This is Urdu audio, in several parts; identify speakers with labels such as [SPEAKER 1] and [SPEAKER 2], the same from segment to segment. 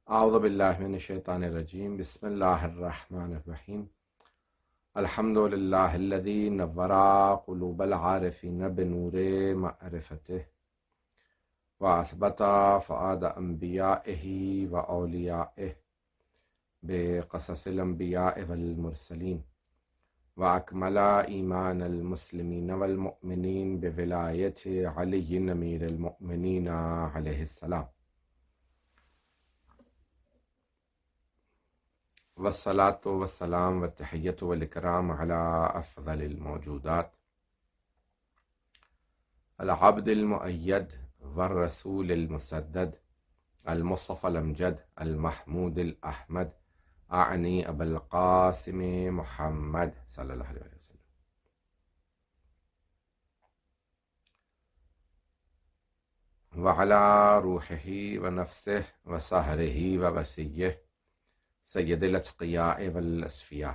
[SPEAKER 1] اعوذ باللہ من الشیطان الرجیم بسم اللہ الرحمن الرحیم الحمد للہ الذی نور قلوب العارفین بنور معرفتہ واثبت فؤاد انبیائہ واولیائہ بقصص الانبیاء والمرسلین واکمل ایمان المسلمین والمؤمنین بولایت علی امیر المؤمنین علیہ السلام والصلاة والسلام والتحیۃ والاکرام علی افضل الموجودات العبد المؤید والرسول المسدد المصطفى الامجد المحمود الاحمد اعنی ابا القاسم محمد صلی اللہ علیہ وسلم. وعلی روحہ ونفسہ وسحرہ ووصیہ سید الاتقیاء والاصفیاء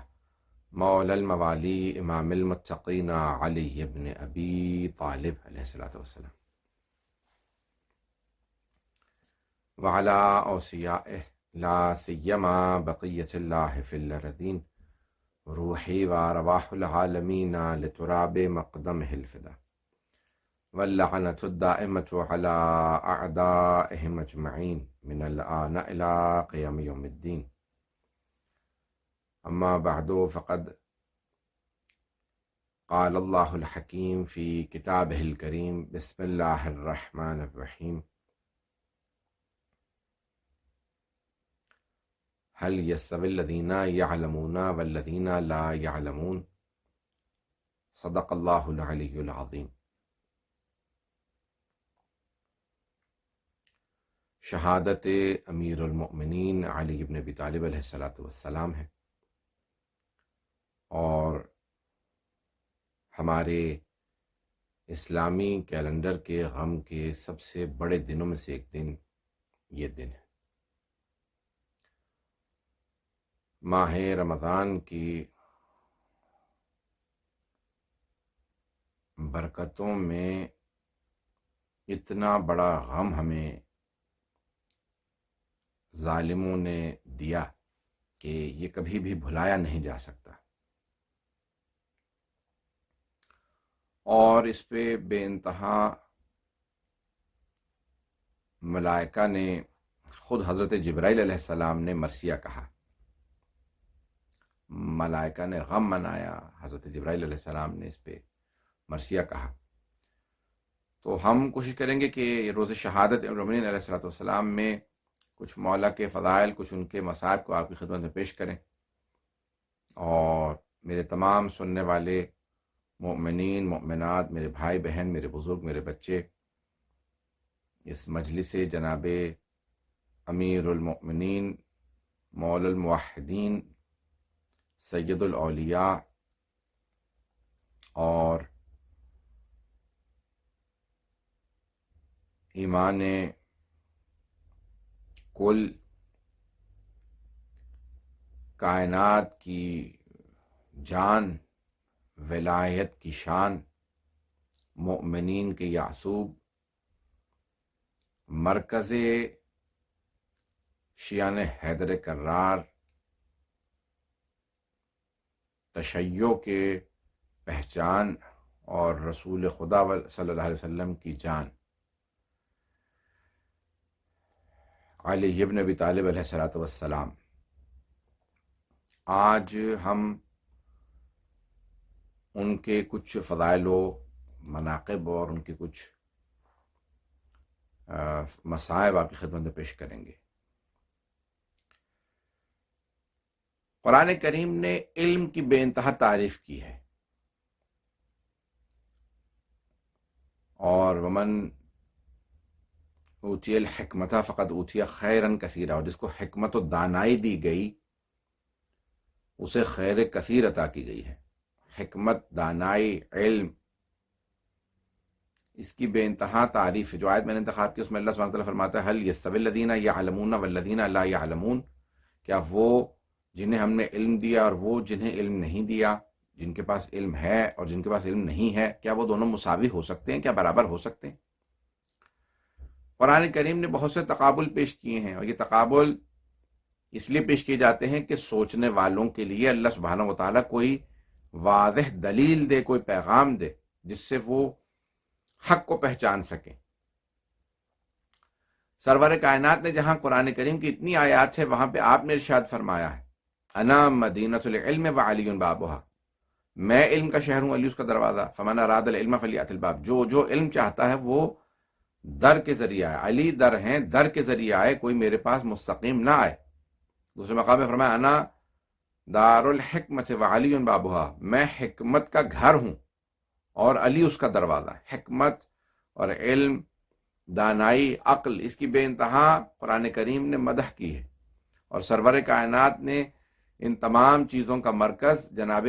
[SPEAKER 1] مولا الموالی امام المتقین علی بن ابی طالب علیہ الصلوۃ والسلام وعلی اوصیائہ لا سیما بقیۃ اللہ فی الارضین روحی وارواح العالمین لتراب مقدمہ الفدا واللعنۃ الدائمۃ علی اعدائہم اجمعین من الآن الی قیام یوم الدین. اما بعد فقد قال اللہ الحکیم فی کتابہ الکریم بسم اللہ الرحمن الرحیم هل يستوي الذین یعلمون والذین لا یعلمون صدق اللہ العلی العظیم. شہادت امیر المؤمنین علی بن ابی طالب علیہ الصلوۃ والسلام ہے، اور ہمارے اسلامی کیلنڈر کے غم کے سب سے بڑے دنوں میں سے ایک دن یہ دن ہے. ماہ رمضان کی برکتوں میں اتنا بڑا غم ہمیں ظالموں نے دیا کہ یہ کبھی بھی بھلایا نہیں جا سکتا، اور اس پہ بے انتہا ملائکہ نے، خود حضرت جبرائیل علیہ السلام نے مرثیہ کہا، ملائکہ نے غم منایا، حضرت جبرائیل علیہ السلام نے اس پہ مرثیہ کہا. تو ہم کوشش کریں گے کہ روز شہادت امیر علیہ السلام میں کچھ مولا کے فضائل، کچھ ان کے مصائب کو آپ کی خدمت میں پیش کریں، اور میرے تمام سننے والے مؤمنین مؤمنات، میرے بھائی بہن، میرے بزرگ، میرے بچے، اس مجلس جناب امیر المؤمنین مولا الموحدین سید الاولیاء اور ایمان کل کائنات کی جان، ولایت کی شان، مؤمنین کے یعصوب، مرکز شیعان حیدر کرار، تشیع کے پہچان اور رسول خدا صلی اللہ علیہ وسلم کی جان علی ابن ابی طالب علیہ الصلوۃ والسلام. آج ہم ان کے کچھ فضائل و مناقب اور ان کے کچھ مصائب آپ کی خدمت میں پیش کریں گے. قرآن کریم نے علم کی بے انتہا تعریف کی ہے، اور ومن اوتی الحکمت فقد اوتی خیرا کثیرا، اور جس کو حکمت و دانائی دی گئی اسے خیر کثیر عطا کی گئی ہے. حکمت، دانائی، علم، اس کی بے انتہا تعریف ہے. جو آیت میں نے انتخاب کی اس میں اللہ سبحانہ وتعالیٰ فرماتا ہے هل يستوي الذین یعلمون والذین لا یعلمون، کیا وہ جنہیں ہم نے علم دیا اور وہ جنہیں علم نہیں دیا، جن کے پاس علم ہے اور جن کے پاس علم نہیں ہے، کیا وہ دونوں مساوی ہو سکتے ہیں؟ کیا برابر ہو سکتے ہیں؟ قرآن کریم نے بہت سے تقابل پیش کیے ہیں، اور یہ تقابل اس لیے پیش کیے جاتے ہیں کہ سوچنے والوں کے لیے اللہ سبحانہ و تعالیٰ کوئی واضح دلیل دے، کوئی پیغام دے جس سے وہ حق کو پہچان سکیں۔ سرور کائنات نے جہاں قرآن کریم کی اتنی آیات ہے وہاں پہ آپ نے ارشاد فرمایا ہے انا مدینۃ العلم وعلی بابها، میں علم کا شہر ہوں، علی اس کا دروازہ، فمن اراد العلم فلیأت الباب، جو علم چاہتا ہے وہ در کے ذریعے آئے، علی در ہیں، در کے ذریعے آئے، کوئی میرے پاس مستقیم نہ آئے۔ دوسرے مقام میں فرمایا انا دار الحکمت وعلی بابها، میں حکمت کا گھر ہوں اور علی اس کا دروازہ۔ حکمت اور علم، دانائی، عقل، اس کی بے انتہا قرآن کریم نے مدح کی ہے، اور سرور کائنات نے ان تمام چیزوں کا مرکز جناب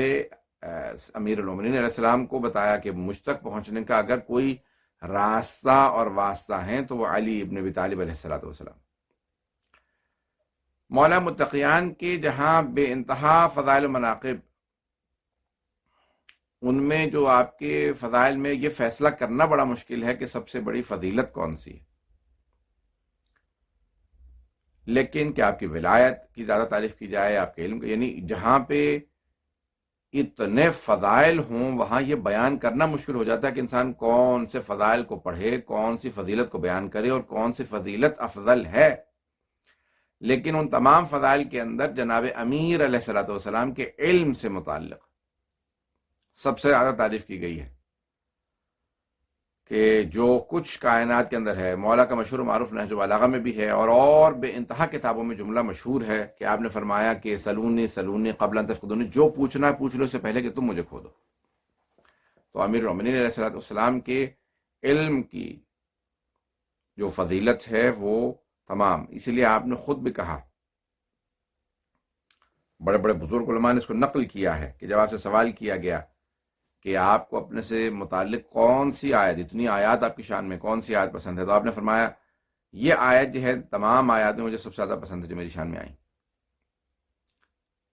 [SPEAKER 1] امیر المومنین علیہ السلام کو بتایا کہ مجھ تک پہنچنے کا اگر کوئی راستہ اور واسطہ ہیں تو وہ علی ابن ابی طالب علیہ السلام۔ مولا متقیان کے جہاں بے انتہا فضائل و مناقب، ان میں جو آپ کے فضائل میں یہ فیصلہ کرنا بڑا مشکل ہے کہ سب سے بڑی فضیلت کون سی ہے، لیکن کہ آپ کی ولایت کی زیادہ تعریف کی جائے، آپ کے علم، یعنی جہاں پہ اتنے فضائل ہوں وہاں یہ بیان کرنا مشکل ہو جاتا ہے کہ انسان کون سے فضائل کو پڑھے، کون سی فضیلت کو بیان کرے اور کون سی فضیلت افضل ہے۔ لیکن ان تمام فضائل کے اندر جناب امیر علیہ السلام کے علم سے متعلق سب سے زیادہ تعریف کی گئی ہے کہ جو کچھ کائنات کے اندر ہے، مولا کا مشہور معروف نہج البلاغہ میں بھی ہے اور بے انتہا کتابوں میں جملہ مشہور ہے کہ آپ نے فرمایا کہ سلونی سلونی قبل ان تفقدونی، جو پوچھنا ہے پوچھ لو اس سے پہلے کہ تم مجھے کھو دو۔ تو امیر المومنین علیہ السلام کے علم کی جو فضیلت ہے وہ تمام، اسی لیے آپ نے خود بھی کہا، بڑے بڑے بزرگ علماء نے اس کو نقل کیا ہے کہ جب آپ سے سوال کیا گیا کہ آپ کو اپنے سے متعلق کون سی آیت، اتنی آیات آپ کی شان میں کون سی آیت پسند ہے، تو آپ نے فرمایا یہ آیت جو ہے تمام آیات میں مجھے سب سے زیادہ پسند ہے جو میری شان میں آئی۔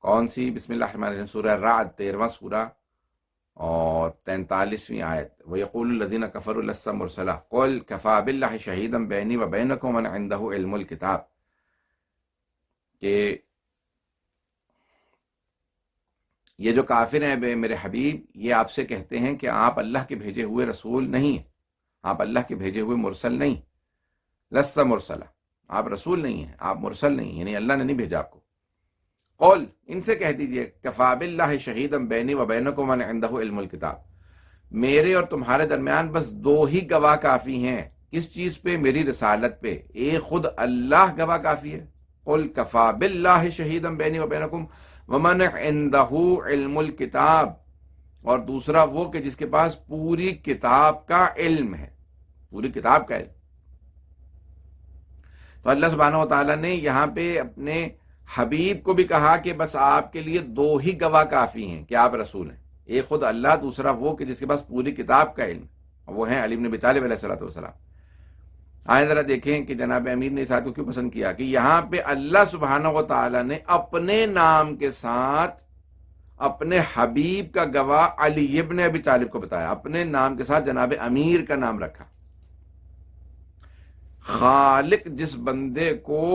[SPEAKER 1] کون سی؟ بسم اللہ الرحمن الرحیم، سورہ رعد 13واں سورہ اور 43ویں آیت، وَيَقُولُ الَّذِينَ كَفَرُوا لَسْتَ مُرْسَلًا قُلْ كَفَىٰ بِاللَّهِ شَهِيدًا بَيْنِي وَبَيْنَكُمْ وَمَنْ عِندَهُ عِلْمُ الْكِتَابِ، کہ یہ جو کافر ہیں میرے حبیب، یہ آپ سے کہتے ہیں کہ آپ اللہ کے بھیجے ہوئے رسول نہیں ہیں، آپ اللہ کے بھیجے ہوئے مرسل نہیں، لست مرسلا، آپ رسول نہیں ہیں، آپ مرسل نہیں، یعنی اللہ نے نہیں بھیجا آپ کو۔ قول، ان سے کہہ دیجئے، کفا باللہ شہیدا بینی و بینکم من عندہ علم الکتاب، میرے اور تمہارے درمیان بس دو ہی گواہ کافی ہیں، کس چیز پہ؟ میری رسالت پہ، ایک خود اللہ گواہ کافی ہے، قل کفا باللہ شہیدا بینی و بینکم ومن عندہ علم الکتاب، اور دوسرا وہ کہ جس کے پاس پوری کتاب کا علم ہے، پوری کتاب کا علم۔ تو اللہ سبحانہ و تعالیٰ نے یہاں پہ اپنے حبیب کو بھی کہا کہ بس آپ کے لیے دو ہی گواہ کافی ہیں کہ آپ رسول ہیں، ایک خود اللہ، دوسرا وہ کہ جس کے پاس پوری کتاب کا علم، وہ ہیں علی بن ابی طالب علیہ السلام۔ آئیں ذرا دیکھیں کہ جناب امیر نے اس آیت کو کیوں پسند کیا، کہ یہاں پہ اللہ سبحانہ و تعالیٰ نے اپنے نام کے ساتھ اپنے حبیب کا گواہ علی ابن ابی طالب کو بتایا، اپنے نام کے ساتھ جناب امیر کا نام رکھا۔ خالق جس بندے کو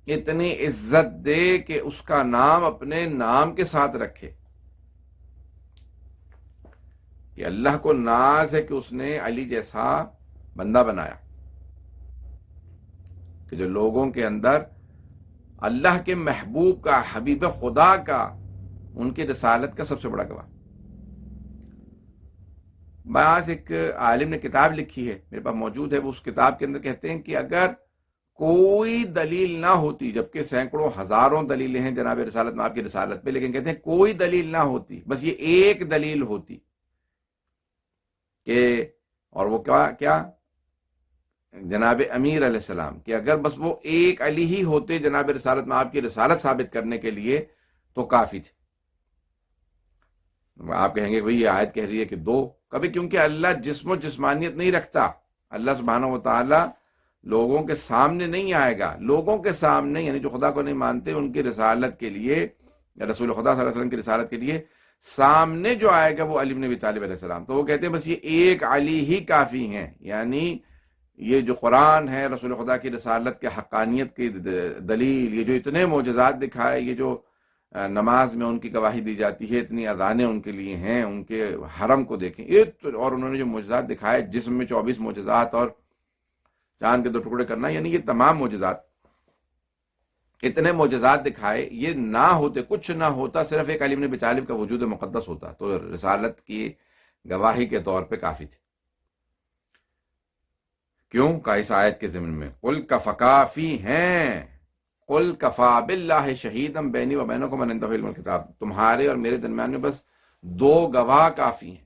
[SPEAKER 1] اتنی عزت دے کہ اس کا نام اپنے نام کے ساتھ رکھے، کہ اللہ کو ناز ہے کہ اس نے علی جیسا بندہ بنایا، کہ جو لوگوں کے اندر اللہ کے محبوب کا، حبیب خدا کا، ان کی رسالت کا سب سے بڑا گواہ۔ بعض ایک عالم نے کتاب لکھی ہے، میرے پاس موجود ہے، وہ اس کتاب کے اندر کہتے ہیں کہ اگر کوئی دلیل نہ ہوتی، جبکہ سینکڑوں ہزاروں دلیلیں ہیں جناب رسالت میں، آپ کی رسالت پہ، لیکن کہتے ہیں کوئی دلیل نہ ہوتی، بس یہ ایک دلیل ہوتی کہ، اور وہ کیا جناب امیر علیہ السلام، کہ اگر بس وہ ایک علی ہی ہوتے جناب رسالت میں آپ کی رسالت ثابت کرنے کے لیے تو کافی تھے۔ آپ کہیں گے بھئی یہ آیت کہہ رہی ہے کہ دو، کبھی، کیونکہ اللہ جسم و جسمانیت نہیں رکھتا، اللہ سبحانہ و تعالی لوگوں کے سامنے نہیں آئے گا، لوگوں کے سامنے یعنی جو خدا کو نہیں مانتے ان کی رسالت کے لیے، رسول خدا صلی اللہ علیہ وسلم کی رسالت کے لیے سامنے جو آئے گا وہ علی بن ابی طالب علیہ السلام۔ تو وہ کہتے ہیں بس یہ ایک علی ہی کافی ہیں، یعنی یہ جو قرآن ہے، رسول خدا کی رسالت کے حقانیت کی دلیل، یہ جو اتنے معجزات دکھائے، یہ جو نماز میں ان کی گواہی دی جاتی ہے، اتنی اذانیں ان کے لیے ہیں، ان کے حرم کو دیکھیں، اور انہوں نے جو معجزات دکھائے، جسم میں 24 معجزات اور چاند کے 2 ٹکڑے کرنا، یعنی یہ تمام معجزات، اتنے معجزات دکھائے، یہ نہ ہوتے، کچھ نہ ہوتا، صرف ایک علی بن ابی طالب کا وجود مقدس ہوتا تو رسالت کی گواہی کے طور پہ کافی تھی۔ کیوں کا اس آیت کے ضمن میں قل کفکافی ہیں، قل کفا باللہ شہیدم بینی و بینکم من عنده علم الکتاب، تمہارے اور میرے درمیان میں بس 2 گواہ کافی ہیں۔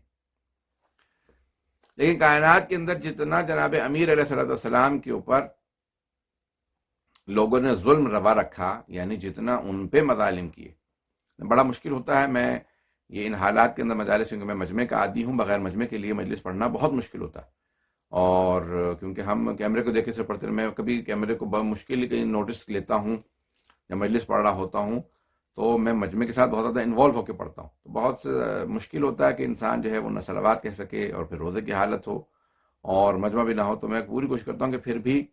[SPEAKER 1] لیکن کائنات کے اندر جتنا جناب امیر علیہ السلام کے اوپر لوگوں نے ظلم روا رکھا، یعنی جتنا ان پہ مظالم کیے، بڑا مشکل ہوتا ہے۔ میں یہ ان حالات کے اندر مجالس، کیونکہ میں مجمع کا عادی ہوں، بغیر مجمع کے لیے مجلس پڑھنا بہت مشکل ہوتا ہے، اور کیونکہ ہم کیمرے کو دیکھے سے پڑھتے ہیں، میں کبھی کیمرے کو بہت مشکل کہیں نوٹس لیتا ہوں، جب مجلس پڑھ رہا ہوتا ہوں تو میں مجمع کے ساتھ بہت زیادہ انوالو ہو کے پڑھتا ہوں، تو بہت مشکل ہوتا ہے کہ انسان جو ہے وہ نہ صلوات کہہ سکے اور پھر روزے کی حالت ہو اور مجمع بھی نہ ہو، تو میں پوری کوشش کرتا ہوں کہ پھر بھی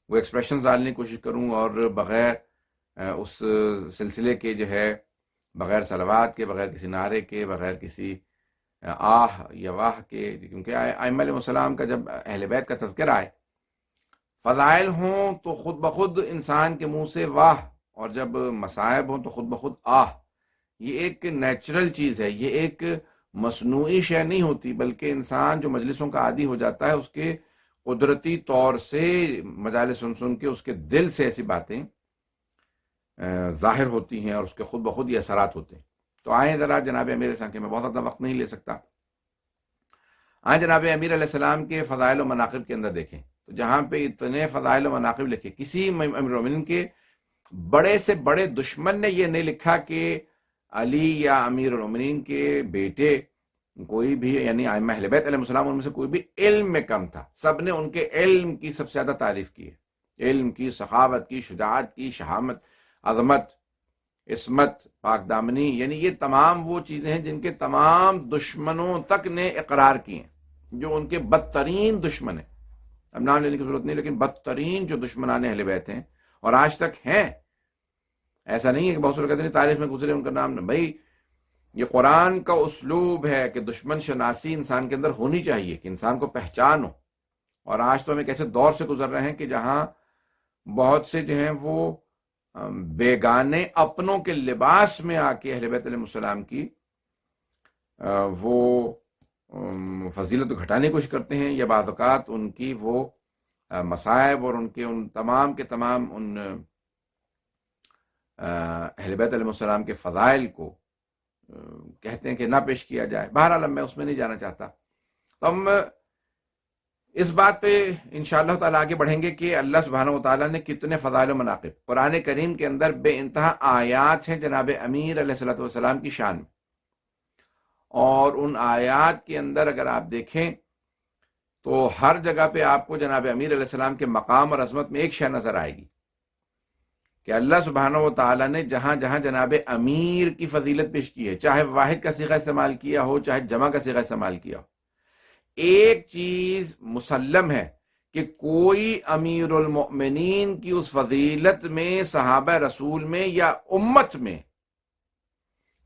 [SPEAKER 1] وہ ایکسپریشنز ڈالنے کی کوشش کروں، اور بغیر اس سلسلے کے جو ہے، بغیر صلوات کے، بغیر کسی نعرے کے، بغیر کسی آہ یا واہ کے، کیونکہ ائمہ علیہ السلام کا جب اہل بیت کا تذکرہ آئے، فضائل ہوں تو خود بخود انسان کے منہ سے واہ، اور جب مصائب ہوں تو خود بخود آہ۔ یہ ایک نیچرل چیز ہے، یہ ایک مصنوعی شے نہیں ہوتی، بلکہ انسان جو مجلسوں کا عادی ہو جاتا ہے، اس کے قدرتی طور سے مجالس سن کے اس کے دل سے ایسی باتیں ظاہر ہوتی ہیں، اور اس کے خود بخود یہ اثرات ہوتے ہیں۔ تو آئیں ذرا جناب امیر علیہ السلام کے، میں بہت زیادہ وقت نہیں لے سکتا، آئیں جناب امیر علیہ السلام کے فضائل و مناقب کے اندر دیکھیں، تو جہاں پہ اتنے فضائل و مناقب لکھے، کسی امیر المومنین کے بڑے سے بڑے دشمن نے یہ نہیں لکھا کہ علی یا امیر المومنین کے بیٹے کوئی بھی، یعنی ائمہ اہل بیت علیہ السلام، ان میں سے کوئی بھی علم میں کم تھا، سب نے ان کے علم کی سب سے زیادہ تعریف کی ہے، علم کی، سخاوت کی، شجاعت کی، شہامت، عظمت، عصمت، پاک دامنی، یعنی یہ تمام وہ چیزیں ہیں جن کے تمام دشمنوں تک نے اقرار کیے ہیں، جو ان کے بدترین دشمن ہیں، اب نام لینے کی ضرورت نہیں، لیکن بدترین جو دشمنان اہل بیت ہیں اور آج تک ہیں، ایسا نہیں ہے کہ بہت سے لوگ کہتے ہیں تاریخ میں گزرے ان کا نام، بھائی یہ قرآن کا اسلوب ہے کہ دشمن شناسی انسان کے اندر ہونی چاہیے، کہ انسان کو پہچان ہو، اور آج تو ہم ایک ایسے دور سے گزر رہے ہیں کہ جہاں بہت سے جو ہیں وہ بیگانے اپنوں کے لباس میں آ کے اہل بیت علیہ السلام کی وہ فضیلت کو گھٹانے کی کوشش کرتے ہیں، یا بعض اوقات ان کی وہ مصائب اور ان کے ان تمام کے تمام ان اہل بیت علیہ السلام کے فضائل کو کہتے ہیں کہ نہ پیش کیا جائے۔ بہرحال میں اس میں نہیں جانا چاہتا، تو ہم اس بات پہ انشاءاللہ تعالیٰ آگے بڑھیں گے کہ اللہ سبحانہ وتعالیٰ نے کتنے فضائل و مناقب، قرآن کریم کے اندر بے انتہا آیات ہیں جناب امیر علیہ السلام کی شان میں، اور ان آیات کے اندر اگر آپ دیکھیں تو ہر جگہ پہ آپ کو جناب امیر علیہ السلام کے مقام اور عظمت میں ایک شے نظر آئے گی کہ اللہ سبحانہ وتعالیٰ نے جہاں جہاں جناب امیر کی فضیلت پیش کی ہے، چاہے واحد کا صیغہ استعمال کیا ہو، چاہے جمع کا صیغہ استعمال کیا ہو، ایک چیز مسلم ہے کہ کوئی امیر المؤمنین کی اس فضیلت میں، صحابہ رسول میں یا امت میں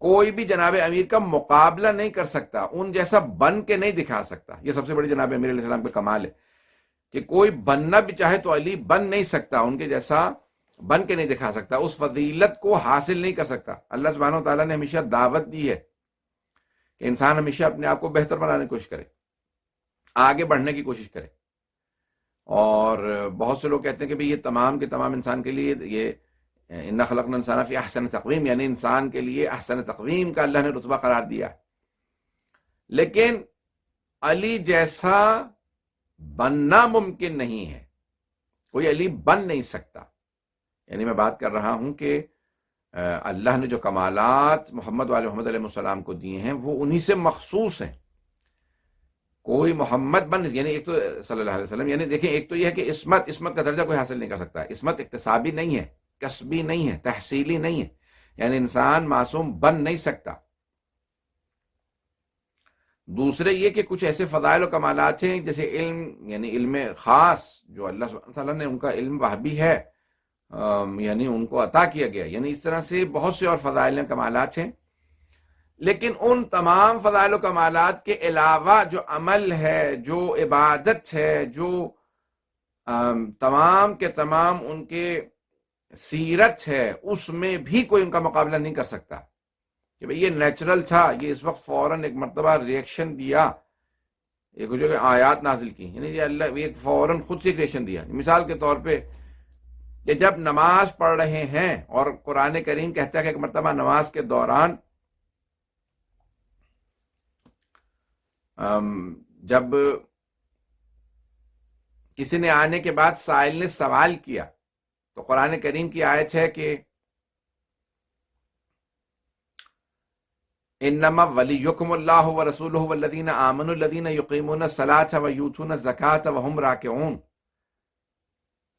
[SPEAKER 1] کوئی بھی جناب امیر کا مقابلہ نہیں کر سکتا، ان جیسا بن کے نہیں دکھا سکتا۔ یہ سب سے بڑی جناب امیر علیہ السلام کا کمال ہے کہ کوئی بننا بھی چاہے تو علی بن نہیں سکتا، ان کے جیسا بن کے نہیں دکھا سکتا، اس فضیلت کو حاصل نہیں کر سکتا۔ اللہ سبحانہ وتعالیٰ نے ہمیشہ دعوت دی ہے کہ انسان ہمیشہ اپنے آپ کو بہتر بنانے کی کوشش کرے، آگے بڑھنے کی کوشش کرے، اور بہت سے لوگ کہتے ہیں کہ یہ تمام کے تمام انسان کے لیے یہ انا خلقنا الانسان فی احسن تقویم، یعنی انسان کے لیے احسن تقویم کا اللہ نے رتبہ قرار دیا، لیکن علی جیسا بننا ممکن نہیں ہے، کوئی علی بن نہیں سکتا۔ یعنی میں بات کر رہا ہوں کہ اللہ نے جو کمالات محمد وآل محمد علیہ السلام کو دیے ہیں وہ انہی سے مخصوص ہیں، کوئی محمد بن، یعنی ایک تو صلی اللہ علیہ وسلم، یعنی دیکھیں ایک تو یہ ہے کہ عصمت کا درجہ کوئی حاصل نہیں کر سکتا، عصمت اکتسابی نہیں ہے، کسبی نہیں ہے، تحصیلی نہیں ہے، یعنی انسان معصوم بن نہیں سکتا۔ دوسرے یہ کہ کچھ ایسے فضائل و کمالات ہیں جیسے علم، یعنی علم خاص جو اللہ سبحانہ تعالیٰ نے ان کا علم وہابی ہے، یعنی ان کو عطا کیا گیا، یعنی اس طرح سے بہت سے اور فضائل و کمالات ہیں. لیکن ان تمام فضائل و کمالات کے علاوہ جو عمل ہے، جو عبادت ہے، جو تمام کے تمام ان کے سیرت ہے، اس میں بھی کوئی ان کا مقابلہ نہیں کر سکتا. کہ بھئی یہ نیچرل تھا، یہ اس وقت فوراً ایک مرتبہ ریئیکشن دیا، ایک جو آیات نازل کی، یعنی یہ اللہ ایک فوراً خود سے ریئیکشن دیا. مثال کے طور پہ کہ جب نماز پڑھ رہے ہیں اور قرآن کریم کہتا ہے کہ ایک مرتبہ نماز کے دوران جب کسی نے آنے کے بعد سائل نے سوال کیا تو قرآن کریم کی آیت ہے کہ انما ولیکم اللہ ورسولہ والذین آمنوا الذین یقیمون الصلاۃ ویؤتون الزکاۃ وہم راکعون،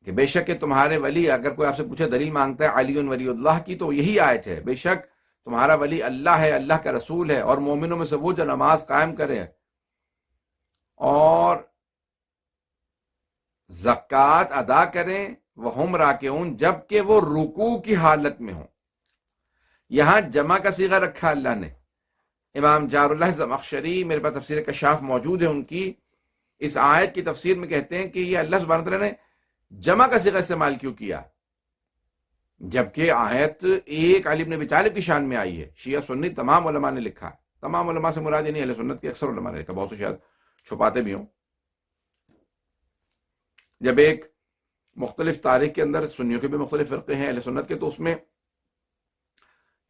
[SPEAKER 1] کہ بے شک کہ تمہارے ولی، اگر کوئی آپ سے پوچھے دلیل مانگتا ہے علی ولی اللہ کی تو یہی آیت ہے، بے شک تمہارا ولی اللہ ہے، اللہ کا رسول ہے، اور مومنوں میں سے وہ جو نماز قائم کرے اور زکوٰۃ ادا کریں، وہم راکعون، جبکہ وہ رکوع کی حالت میں ہوں. یہاں جمع کا صیغہ رکھا اللہ نے. امام جار اللہ زمخشری، میرے پاس تفسیر کشاف موجود ہے ان کی، اس آیت کی تفسیر میں کہتے ہیں کہ یہ اللہ سبحانہ وتعالیٰ نے جمع کا صیغہ استعمال کیوں کیا، جبکہ آیت ایک علی بن ابی طالب کی شان میں آئی ہے. شیعہ سنی تمام علماء نے لکھا ہے، تمام علماء سے مراد نہیں، اہل سنت کے اکثر علماء نے لکھا، بہت سے شاید چھپاتے بھی ہوں. جب ایک مختلف تاریخ کے اندر سنیوں کے بھی مختلف فرقے ہیں، اہل سنت کے، تو اس میں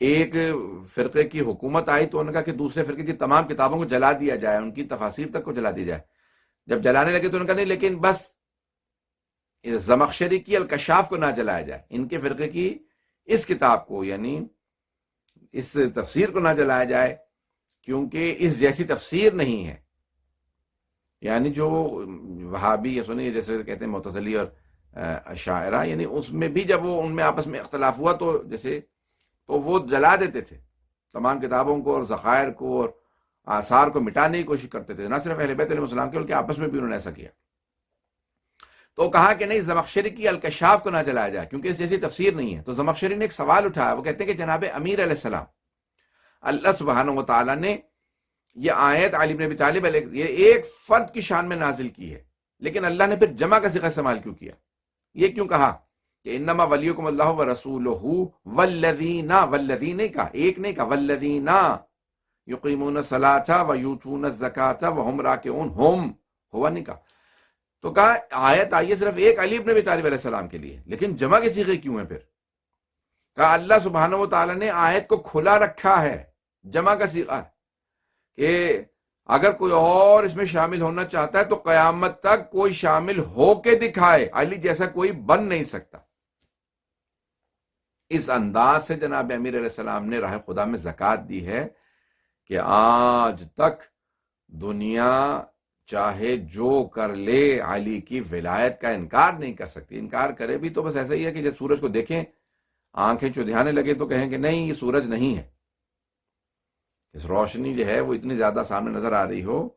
[SPEAKER 1] ایک فرقے کی حکومت آئی تو انہوں نے کہا کہ دوسرے فرقے کی تمام کتابوں کو جلا دیا جائے، ان کی تفاسیر تک کو جلا دیا جائے. جب جلانے لگے تو انہوں نے کہا نہیں، لیکن بس زمخشری کی الکشاف کو نہ جلایا جائے، ان کے فرقے کی اس کتاب کو، یعنی اس تفسیر کو نہ جلایا جائے، کیونکہ اس جیسی تفسیر نہیں ہے. یعنی جو وہابی یا سنی جیسے کہتے ہیں معتزلی اور اشاعرہ، یعنی اس میں بھی جب وہ ان میں آپس میں اختلاف ہوا تو جیسے تو وہ جلا دیتے تھے تمام کتابوں کو اور ذخائر کو اور آثار کو مٹانے کی کوشش کرتے تھے، نہ صرف اہل بیت علیہ السلام کے بلکہ آپس میں بھی انہوں نے ایسا کیا. تو کہا کہ نہیں، زمخشری کی الکشاف کو نہ جلایا جائے کیونکہ اس جیسی تفسیر نہیں ہے. تو زمخشری نے ایک سوال اٹھایا، وہ کہتے ہیں کہ جناب امیر علیہ السلام، اللہ سبحانہ و تعالیٰ نے یہ آیت علی بن ابی طالب علیہ یہ ایک فرد کی شان میں نازل کی ہے، لیکن اللہ نے پھر جمع کا صیغہ استعمال کیوں کیا؟ یہ کیوں کہا کہ انما ولیکم اللہ ورسولہ والذین، والذین نہیں کہا، ایک نہیں کہا، والذین یقیمون الصلاۃ ویؤتون الزکاۃ وہم راکعون، ہم ہوا نہیں کہا. تو کہا آیت آئی ہے صرف ایک علی بن ابی طالب علیہ السلام کے لیے، لیکن جمع کے صیغے کیوں ہیں پھر؟ کہا اللہ سبحانہ و تعالیٰ نے آیت کو کھلا رکھا ہے، جمع کا صیغہ کہ اگر کوئی اور اس میں شامل ہونا چاہتا ہے تو قیامت تک کوئی شامل ہو کے دکھائے، علی جیسا کوئی بن نہیں سکتا. اس انداز سے جناب امیر علیہ السلام نے راہ خدا میں زکوٰۃ دی ہے کہ آج تک دنیا چاہے جو کر لے علی کی ولایت کا انکار نہیں کر سکتی. انکار کرے بھی تو بس ایسا ہی ہے کہ جب سورج کو دیکھیں آنکھیں چودھیانے لگے تو کہیں کہ نہیں یہ سورج نہیں ہے. اس روشنی جو ہے وہ اتنی زیادہ سامنے نظر آ رہی ہو،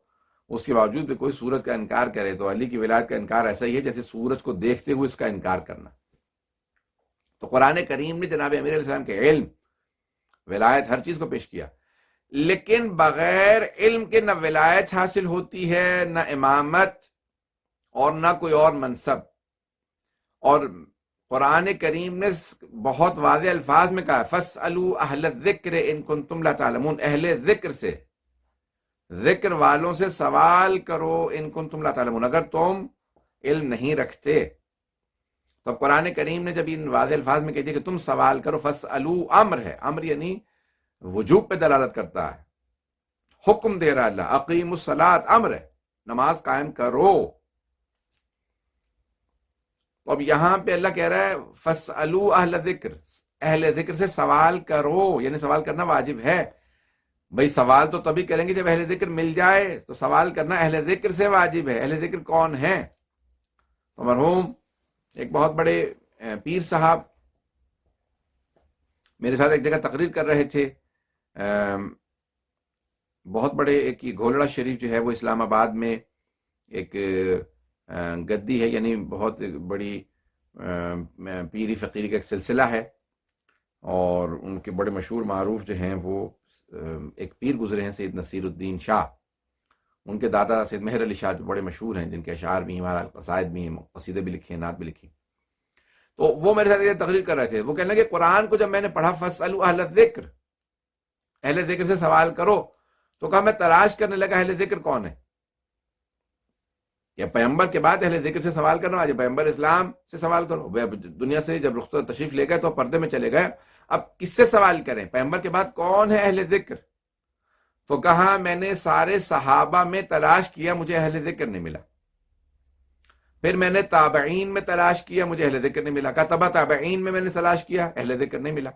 [SPEAKER 1] اس کے باوجود بھی کوئی سورج کا انکار کرے تو علی کی ولایت کا انکار ایسا ہی ہے جیسے سورج کو دیکھتے ہوئے اس کا انکار کرنا. تو قرآن کریم نے جناب امیر علیہ السلام کے علم، ولایت، ہر چیز کو پیش کیا، لیکن بغیر علم کے نہ ولایت حاصل ہوتی ہے، نہ امامت، اور نہ کوئی اور منصب. اور قرآن کریم نے بہت واضح الفاظ میں کہا فَاسْأَلُوا أَهْلَ الذِّكْرِ إِن كُنتُمْ لَا تَعْلَمُونَ، اہل ذکر سے، ذکر والوں سے سوال کرو، ان کنتم لا تعلمون، اگر تم علم نہیں رکھتے. تو قرآن کریم نے جب ان واضح الفاظ میں کہتے کہ تم سوال کرو، فَاسْأَلُوا امر ہے، امر یعنی وجوب پہ دلالت کرتا ہے، حکم دے رہا اللہ، اقیموا الصلاۃ امر ہے، نماز قائم کرو. تو اب یہاں پہ اللہ کہہ رہا ہے فَاسْأَلُوا أَهْلَ الذِّكْرِ، اہل ذکر سے سوال کرو، یعنی سوال کرنا واجب ہے. بھئی سوال تو تبھی کریں گے جب اہل ذکر مل جائے، تو سوال کرنا اہل ذکر سے واجب ہے. اہل ذکر کون ہیں؟ تو مرحوم ایک بہت بڑے پیر صاحب میرے ساتھ ایک جگہ تقریر کر رہے تھے، بہت بڑے ایک یہ گھولڑا شریف جو ہے وہ اسلام آباد میں ایک گدی ہے، یعنی بہت بڑی پیری فقیری کا ایک سلسلہ ہے، اور ان کے بڑے مشہور معروف جو ہیں وہ ایک پیر گزرے ہیں سید نصیر الدین شاہ، ان کے دادا سید مہر علی شاہ جو بڑے مشہور ہیں، جن کے اشعار بھی ہیں، ہمارا قصائد بھی ہیں، قصیدے بھی لکھے ہیں، نعت بھی لکھی. تو وہ میرے ساتھ یہ تقریر کر رہے تھے. وہ کہنے لگے قرآن کو جب میں نے پڑھا فَاسْأَلُوا أَهْلَ الذِّكْرِ، اہل ذکر سے سوال کرو، تو کہا میں تلاش کرنے لگا اہل ذکر کون ہے. یا پیغمبر کے بعد اہل ذکر سے سوال کرنا، آج پیغمبر اسلام سے سوال کرو. دنیا سے جب رخصت تشریف لے گئے تو پردے میں چلے گئے، اب کس سے سوال کریں؟ پیغمبر کے بعد کون ہے اہل ذکر؟ تو کہا میں نے سارے صحابہ میں تلاش کیا، مجھے اہل ذکر نہیں ملا. پھر میں نے تابعین میں تلاش کیا، مجھے اہل ذکر نہیں ملا. کہا تبع تابعین میں نے تلاش کیا، اہل ذکر نہیں ملا.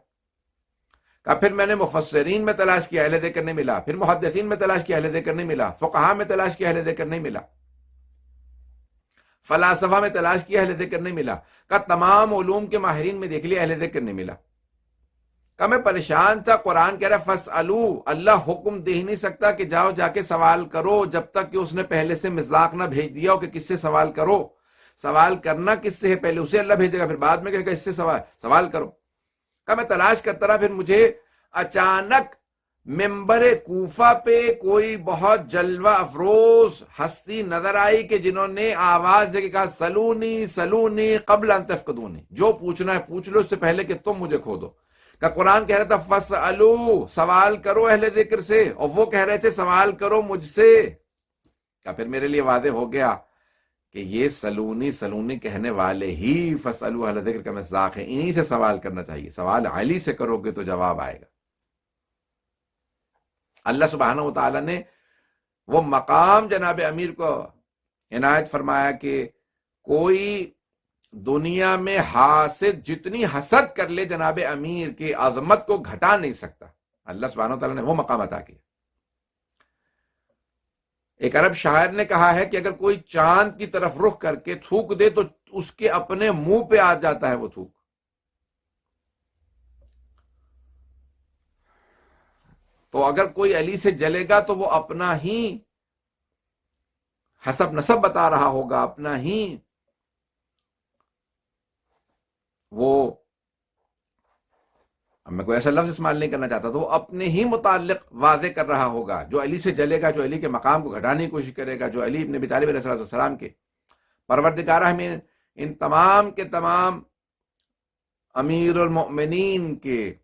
[SPEAKER 1] کہا پھر میں نے مفسرین میں تلاش کیا، اہل ذکر نہیں ملا. پھر محدثین میں تلاش کیا، اہل ذکر نہیں ملا. فقہاء میں تلاش کیا، اہل ذکر نہیں ملا. فلاسفہ میں تلاش کیا، اہل ذکر نہیں ملا. کہا تمام علوم کے ماہرین میں دیکھ لیا، اہل ذکر نہیں ملا. کہا میں پریشان تھا، قرآن کہہ رہا ہے فَاسْأَلُوا، اللہ حکم دے ہی نہیں سکتا کہ جاؤ جا کے سوال کرو جب تک کہ اس نے پہلے سے مصداق نہ بھیج دیا ہو کہ کس سے سوال کرو. سوال کرنا کس سے ہے؟ پہلے اسے اللہ بھیجے گا، پھر بعد میں کہے گا اس سے سوال کرو. کہا میں تلاش کرتا رہا، پھر مجھے اچانک ممبر کوفہ پہ کوئی بہت جلوہ افروز ہستی نظر آئی کہ جنہوں نے آواز دے کے کہا سلونی سلونی قبل ان تفقدونی، جو پوچھنا ہے پوچھ لو اس سے پہلے کہ تم مجھے کھو دو. کہ قرآن کہہ رہا تھا فَاسْأَلُوا، سوال کرو اہل ذکر سے، اور وہ کہہ رہے تھے سوال کرو مجھ سے. کہ پھر میرے لیے واضح ہو گیا کہ یہ سلونی سلونی کہنے والے ہی فَاسْأَلُوا اہل ذکر کا مصداق ہے، انہی سے سوال کرنا چاہیے. سوال علی سے کرو گے تو جواب آئے گا. اللہ سبحانہ و تعالیٰ نے وہ مقام جناب امیر کو عنایت فرمایا کہ کوئی دنیا میں حاسد جتنی حسد کر لے جناب امیر کی عظمت کو گھٹا نہیں سکتا. اللہ سبحانہ و تعالیٰ نے وہ مقام عطا کیا. ایک عرب شاعر نے کہا ہے کہ اگر کوئی چاند کی طرف رخ کر کے تھوک دے تو اس کے اپنے منہ پہ آ جاتا ہے وہ تھوک. تو اگر کوئی علی سے جلے گا تو وہ اپنا ہی حسب نسب بتا رہا ہوگا، اپنا ہی وہ، میں کوئی ایسا لفظ استعمال نہیں کرنا چاہتا، تو وہ اپنے ہی متعلق واضح کر رہا ہوگا. جو علی سے جلے گا، جو علی کے مقام کو گھٹانے کی کوشش کرے گا، جو علی ابن ابی طالب علیہ السلام کے پروردگارہ ہمیں ان تمام کے تمام امیر المؤمنین کے،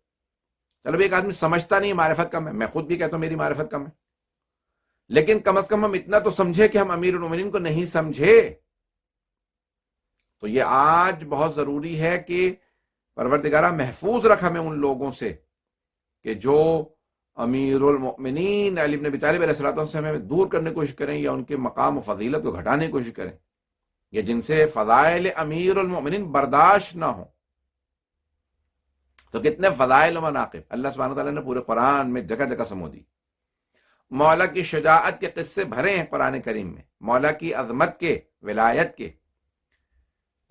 [SPEAKER 1] چلو ایک آدمی سمجھتا نہیں معرفت کم ہے، میں خود بھی کہتا ہوں میری معرفت کم ہے، لیکن کم از کم ہم اتنا تو سمجھے کہ ہم امیر المؤمنین کو نہیں سمجھے. تو یہ آج بہت ضروری ہے کہ پروردگارہ محفوظ رکھ ہمیں ان لوگوں سے کہ جو امیر المؤمنین علی بن ابی طالب علیہ السلام سے ہمیں دور کرنے کی کوشش کریں، یا ان کے مقام و فضیلت کو گھٹانے کی کوشش کریں، یا جن سے فضائل امیر المؤمنین برداشت نہ ہو. تو کتنے فضائل و مناقب اللہ سبحانہ تعالیٰ نے پورے قرآن میں جگہ جگہ سمو دی. مولا کی شجاعت کے قصے بھرے ہیں قرآن کریم میں، مولا کی عظمت کے، ولایت کے.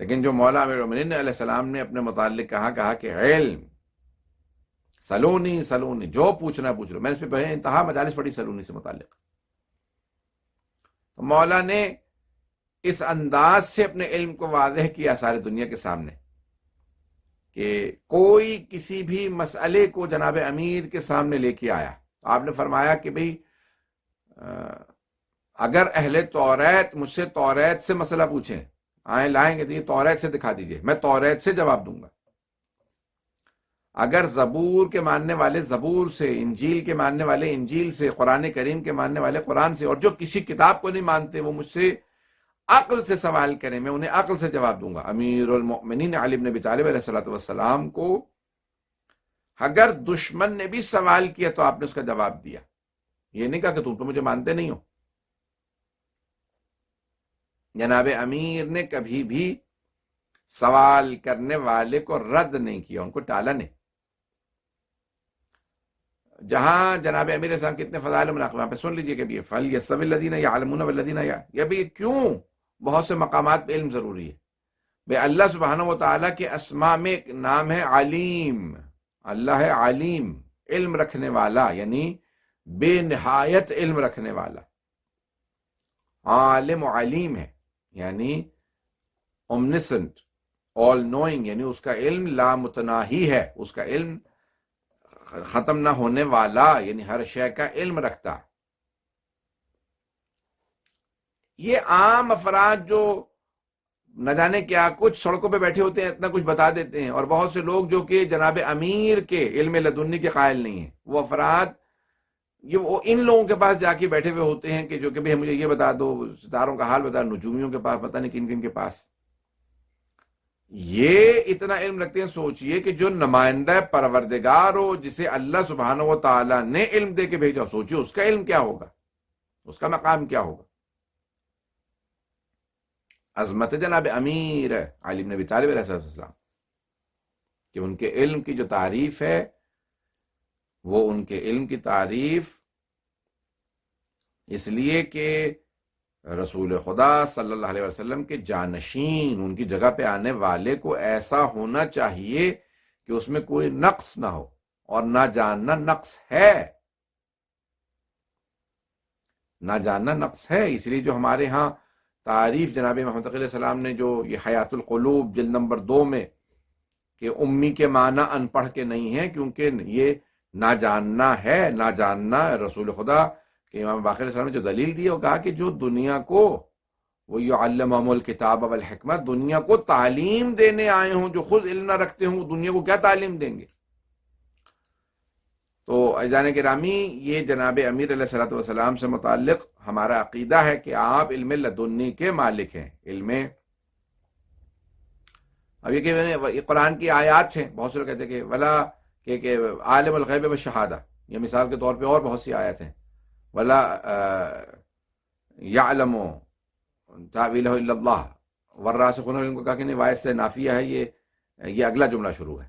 [SPEAKER 1] لیکن جو مولا امیر المؤمنین علیہ السلام نے اپنے متعلق کہا کہ علم، سلونی سلونی، جو پوچھنا پوچھ لو. میں نے اس پہ بے انتہا مجالس پڑھی سلونی سے متعلق. تو مولا نے اس انداز سے اپنے علم کو واضح کیا ساری دنیا کے سامنے کہ کوئی کسی بھی مسئلے کو جناب امیر کے سامنے لے کے آیا تو آپ نے فرمایا کہ بھئی اگر اہل توریت مجھ سے توریت سے مسئلہ پوچھیں، لائیں گے تو یہ توریت سے دکھا دیجئے، میں توریت سے جواب دوں گا. اگر زبور کے ماننے والے زبور سے، انجیل کے ماننے والے انجیل سے، قرآن کریم کے ماننے والے قرآن سے، اور جو کسی کتاب کو نہیں مانتے وہ مجھ سے عقل سے سوال کریں، میں انہیں عقل سے جواب دوں گا. امیر المؤمنین علی بن ابی طالب علیہ السلام کو اگر دشمن نے بھی سوال کیا تو آپ نے اس کا جواب دیا. یہ نہیں کہا کہ تم تو مجھے مانتے نہیں ہو. جناب امیر نے کبھی بھی سوال کرنے والے کو رد نہیں کیا، ان کو ٹالا نہیں. جہاں جناب امیر علیہ السلام کتنے فضائل و مناقب، وہاں پہ سن لیجئے کہ بھی فَلْيَسْتَوِي الَّذِينَ يَعْلَمُونَ وَالَّذِينَ یہ بھی کیوں بہت سے مقامات پہ علم ضروری ہے. بے اللہ سبحانہ و تعالیٰ کے اسماء میں ایک نام ہے علیم. اللہ ہے علیم، علم رکھنے والا، یعنی بے نہایت علم رکھنے والا، عالم و علیم ہے، یعنی اومنسنٹ، آل نوئنگ، یعنی اس کا علم لامتناہی ہے، اس کا علم ختم نہ ہونے والا، یعنی ہر شے کا علم رکھتا ہے۔ یہ عام افراد جو نہ جانے کیا کچھ سڑکوں پہ بیٹھے ہوتے ہیں، اتنا کچھ بتا دیتے ہیں، اور بہت سے لوگ جو کہ جناب امیر کے علم لدنی کے قائل نہیں ہیں، وہ افراد وہ ان لوگوں کے پاس جا کے بیٹھے ہوئے ہوتے ہیں کہ جو کہ بھی مجھے یہ بتا دو، ستاروں کا حال بتا، نجومیوں کے پاس پتہ نہیں کن کن کے پاس یہ اتنا علم رکھتے ہیں۔ سوچئے کہ جو نمائندہ پروردگار ہو، جسے اللہ سبحانہ و تعالی نے علم دے کے بھیجا، سوچئے اس کا علم کیا ہوگا، اس کا مقام کیا ہوگا۔ عظمت جناب امیر علی بن ابی طالب علیہ السلام کہ ان کے علم کی جو تعریف ہے، وہ ان کے علم کی تعریف اس لیے کہ رسول خدا صلی اللہ علیہ وسلم کے جانشین، ان کی جگہ پہ آنے والے کو ایسا ہونا چاہیے کہ اس میں کوئی نقص نہ ہو، اور نہ جاننا نقص ہے، نہ جاننا نقص ہے۔ اس لیے جو ہمارے ہاں تعریف جناب محمد علیہ السلام نے جو یہ حیات القلوب جلد نمبر 2 میں کہ امی کے معنی ان پڑھ کے نہیں ہے، کیونکہ یہ نہ جاننا ہے، نہ جاننا رسول خدا کہ امام باقر علیہ السلام نے جو دلیل دی، وہ کہا کہ جو دنیا کو وہ یعلمہم الکتاب والحکمت، دنیا کو تعلیم دینے آئے ہوں، جو خود علم نہ رکھتے ہوں، وہ دنیا کو کیا تعلیم دیں گے؟ تو عزیزان گرامی، یہ جناب امیر علیہ الصلوۃ والسلام سے متعلق ہمارا عقیدہ ہے کہ آپ علم لدنی کے مالک ہیں۔ علم اب یہ کہ قرآن کی آیات ہیں، بہت سے لوگ کہتے ہیں کہ ولا کہ عالم الغیب والشہادہ، یہ مثال کے طور پہ اور بہت سی آیات ہیں، ولا یعلم تاویلہ الا اللہ والراسخون فی العلم کو کہا کہ نہیں، وائس سے نافیہ ہے، یہ اگلا جملہ شروع ہے،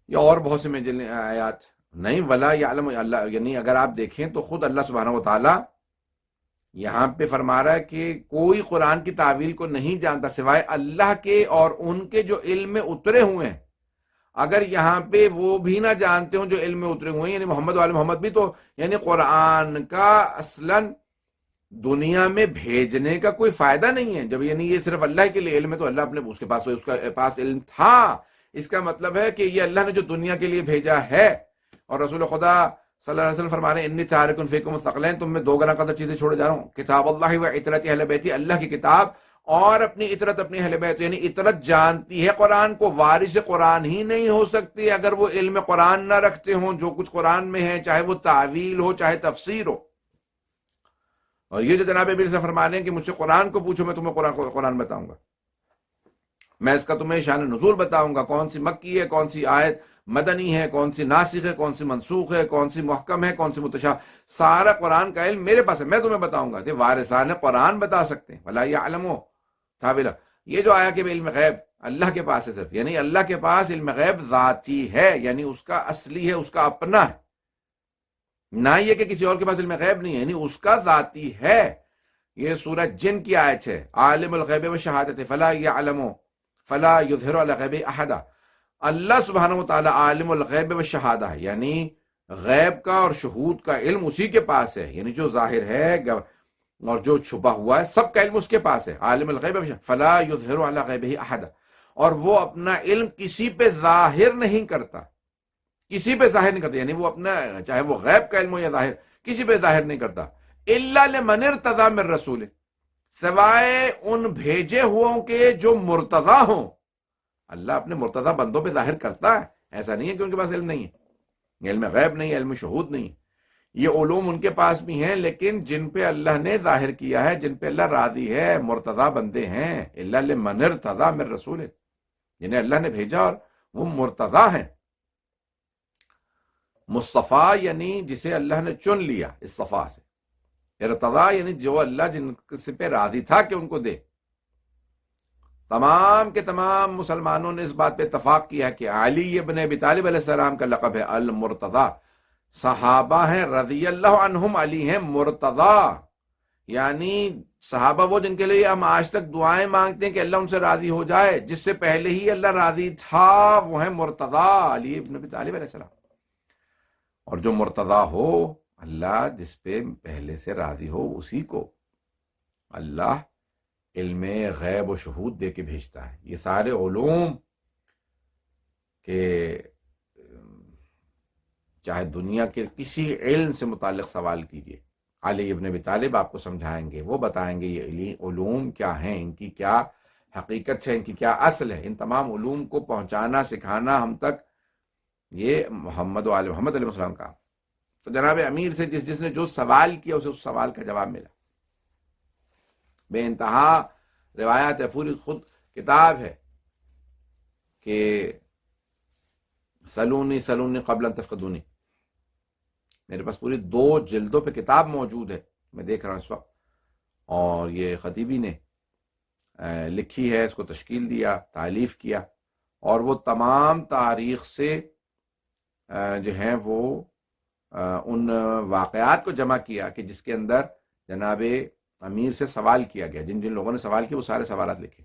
[SPEAKER 1] یا اور بہت سے میں آیات نہیں، ولا یعلم اللہ، یعنی اگر آپ دیکھیں تو خود اللہ سبحانہ و تعالی یہاں پہ فرما رہا ہے کہ کوئی قرآن کی تعویل کو نہیں جانتا سوائے اللہ کے اور ان کے جو علم میں اترے ہوئے ہیں۔ اگر یہاں پہ وہ بھی نہ جانتے ہوں جو علم میں اترے ہوئے ہیں، یعنی محمد وآل محمد بھی تو، یعنی قرآن کا اصلاً دنیا میں بھیجنے کا کوئی فائدہ نہیں ہے۔ جب یعنی یہ صرف اللہ کے لیے علم ہے تو اللہ اپنے اس کے پاس علم تھا، اس کا مطلب ہے کہ یہ اللہ نے جو دنیا کے لیے بھیجا ہے۔ اور رسول خدا صلی اللہ علیہ وسلم فرما رہے ہیں انی تارک فیکم الثقلین، تم میں 2 گنا قدر چیزیں چھوڑے جا رہا ہوں، کتاب اللہ و عطرت اہل بیتی، اللہ کی کتاب اور اپنی عطرت اپنی اہل بیت، یعنی عطرت جانتی ہے قرآن کو، وارث قرآن ہی نہیں ہو سکتی اگر وہ علم قرآن نہ رکھتے ہوں۔ جو کچھ قرآن میں ہے، چاہے وہ تعویل ہو چاہے تفسیر ہو۔ اور یہ جو جناب ابن سے فرما رہے ہیں کہ مجھ سے قرآن کو پوچھو، میں تمہیں قرآن بتاؤں گا، میں اس کا تمہیں شان نزول بتاؤں گا، کون سی مکی ہے، کون سی آیت مدنی ہے، کون سی ناسخ ہے، کون سی منسوخ ہے، کون سی محکم ہے، کون سی متشابہ، سارا قرآن کا علم میرے پاس ہے، میں تمہیں بتاؤں گا۔ وارثان قرآن بتا سکتے ہیں، ولا یعلم تاویلہ۔ یہ جو آیا کہ علم غیب اللہ کے پاس ہے صرف، یعنی اللہ کے پاس علم غیب ذاتی ہے، یعنی اس کا اصلی ہے، اس کا اپنا ہے، نہ یہ کہ کسی اور کے پاس علم غیب نہیں ہے، یعنی اس کا ذاتی ہے۔ یہ سورہ جن کی آیت ہے، عالم الغیب والشہادۃ فلا یعلم فلا یظہر علی غیبہ احدا۔ اللہ سبحانہ و تعالی عالم الغیب والشہادہ ہے، یعنی غیب کا اور شہود کا علم اسی کے پاس ہے، یعنی جو ظاہر ہے اور جو چھپا ہوا ہے سب کا علم اس کے پاس ہے۔ عالم الغیب والشہادہ فلا یظہر علی غیبہ احدا، اور وہ اپنا علم کسی پہ ظاہر نہیں کرتا، کسی پہ ظاہر نہیں کرتا، یعنی وہ اپنا چاہے وہ غیب کا علم ہو یا ظاہر، کسی پہ ظاہر نہیں کرتا۔ الا لمن ارتضی من رسول، سوائے ان بھیجے ہوں کے جو مرتضی ہوں۔ اللہ اپنے مرتضی بندوں پہ ظاہر کرتا ہے، ایسا نہیں ہے کہ ان کے پاس علم نہیں ہے، علم غیب نہیں ہے، علم شہود نہیں ہے، یہ علوم ان کے پاس بھی ہیں، لیکن جن پہ اللہ نے ظاہر کیا ہے، جن پہ اللہ راضی ہے، مرتضی بندے ہیں۔ الا لمن ارتضی من رسول، یعنی اللہ نے بھیجا اور وہ مرتضی ہیں۔ مصطفیٰ یعنی جسے اللہ نے چن لیا اصطفاء سے، ارتضیٰ یعنی جو اللہ جن سے پہ راضی تھا کہ ان کو دے۔ تمام کے تمام مسلمانوں نے اس بات پہ اتفاق کیا کہ علی ابن ابی طالب علیہ السلام کا لقب ہے المرتضی، صحابہ ہیں رضی اللہ عنہم، علی ہیں مرتضی، یعنی صحابہ وہ جن کے لیے ہم آج تک دعائیں مانگتے ہیں کہ اللہ ان سے راضی ہو جائے، جس سے پہلے ہی اللہ راضی تھا، وہ ہیں مرتضی علی ابن ابی طالب علیہ السلام۔ اور جو مرتضی ہو، اللہ جس پہ پہلے سے راضی ہو اسی کو اللہ علم غیب و شہود دے کے بھیجتا ہے۔ یہ سارے علوم کہ چاہے دنیا کے کسی علم سے متعلق سوال کیجیے، علی ابن ابی طالب آپ کو سمجھائیں گے، وہ بتائیں گے یہ علوم کیا ہیں، ان کی کیا حقیقت ہے، ان کی کیا اصل ہے۔ ان تمام علوم کو پہنچانا، سکھانا ہم تک یہ محمد و آل محمد علیہ السلام کا۔ تو جناب امیر سے جس نے جو سوال کیا اسے اس سوال کا جواب ملا۔ بے انتہا روایات ہے، پوری خود کتاب ہے کہ سلونی قبل ان تفقدونی، میرے پاس پوری 2 جلدوں پہ کتاب موجود ہے، میں دیکھ رہا ہوں اس وقت، اور یہ خطیبی نے لکھی ہے، اس کو تشکیل دیا، تالیف کیا، اور وہ تمام تاریخ سے جو ہیں وہ ان واقعات کو جمع کیا کہ جس کے اندر جناب امیر سے سوال کیا گیا، جن لوگوں نے سوال کیا وہ سارے سوالات لکھے۔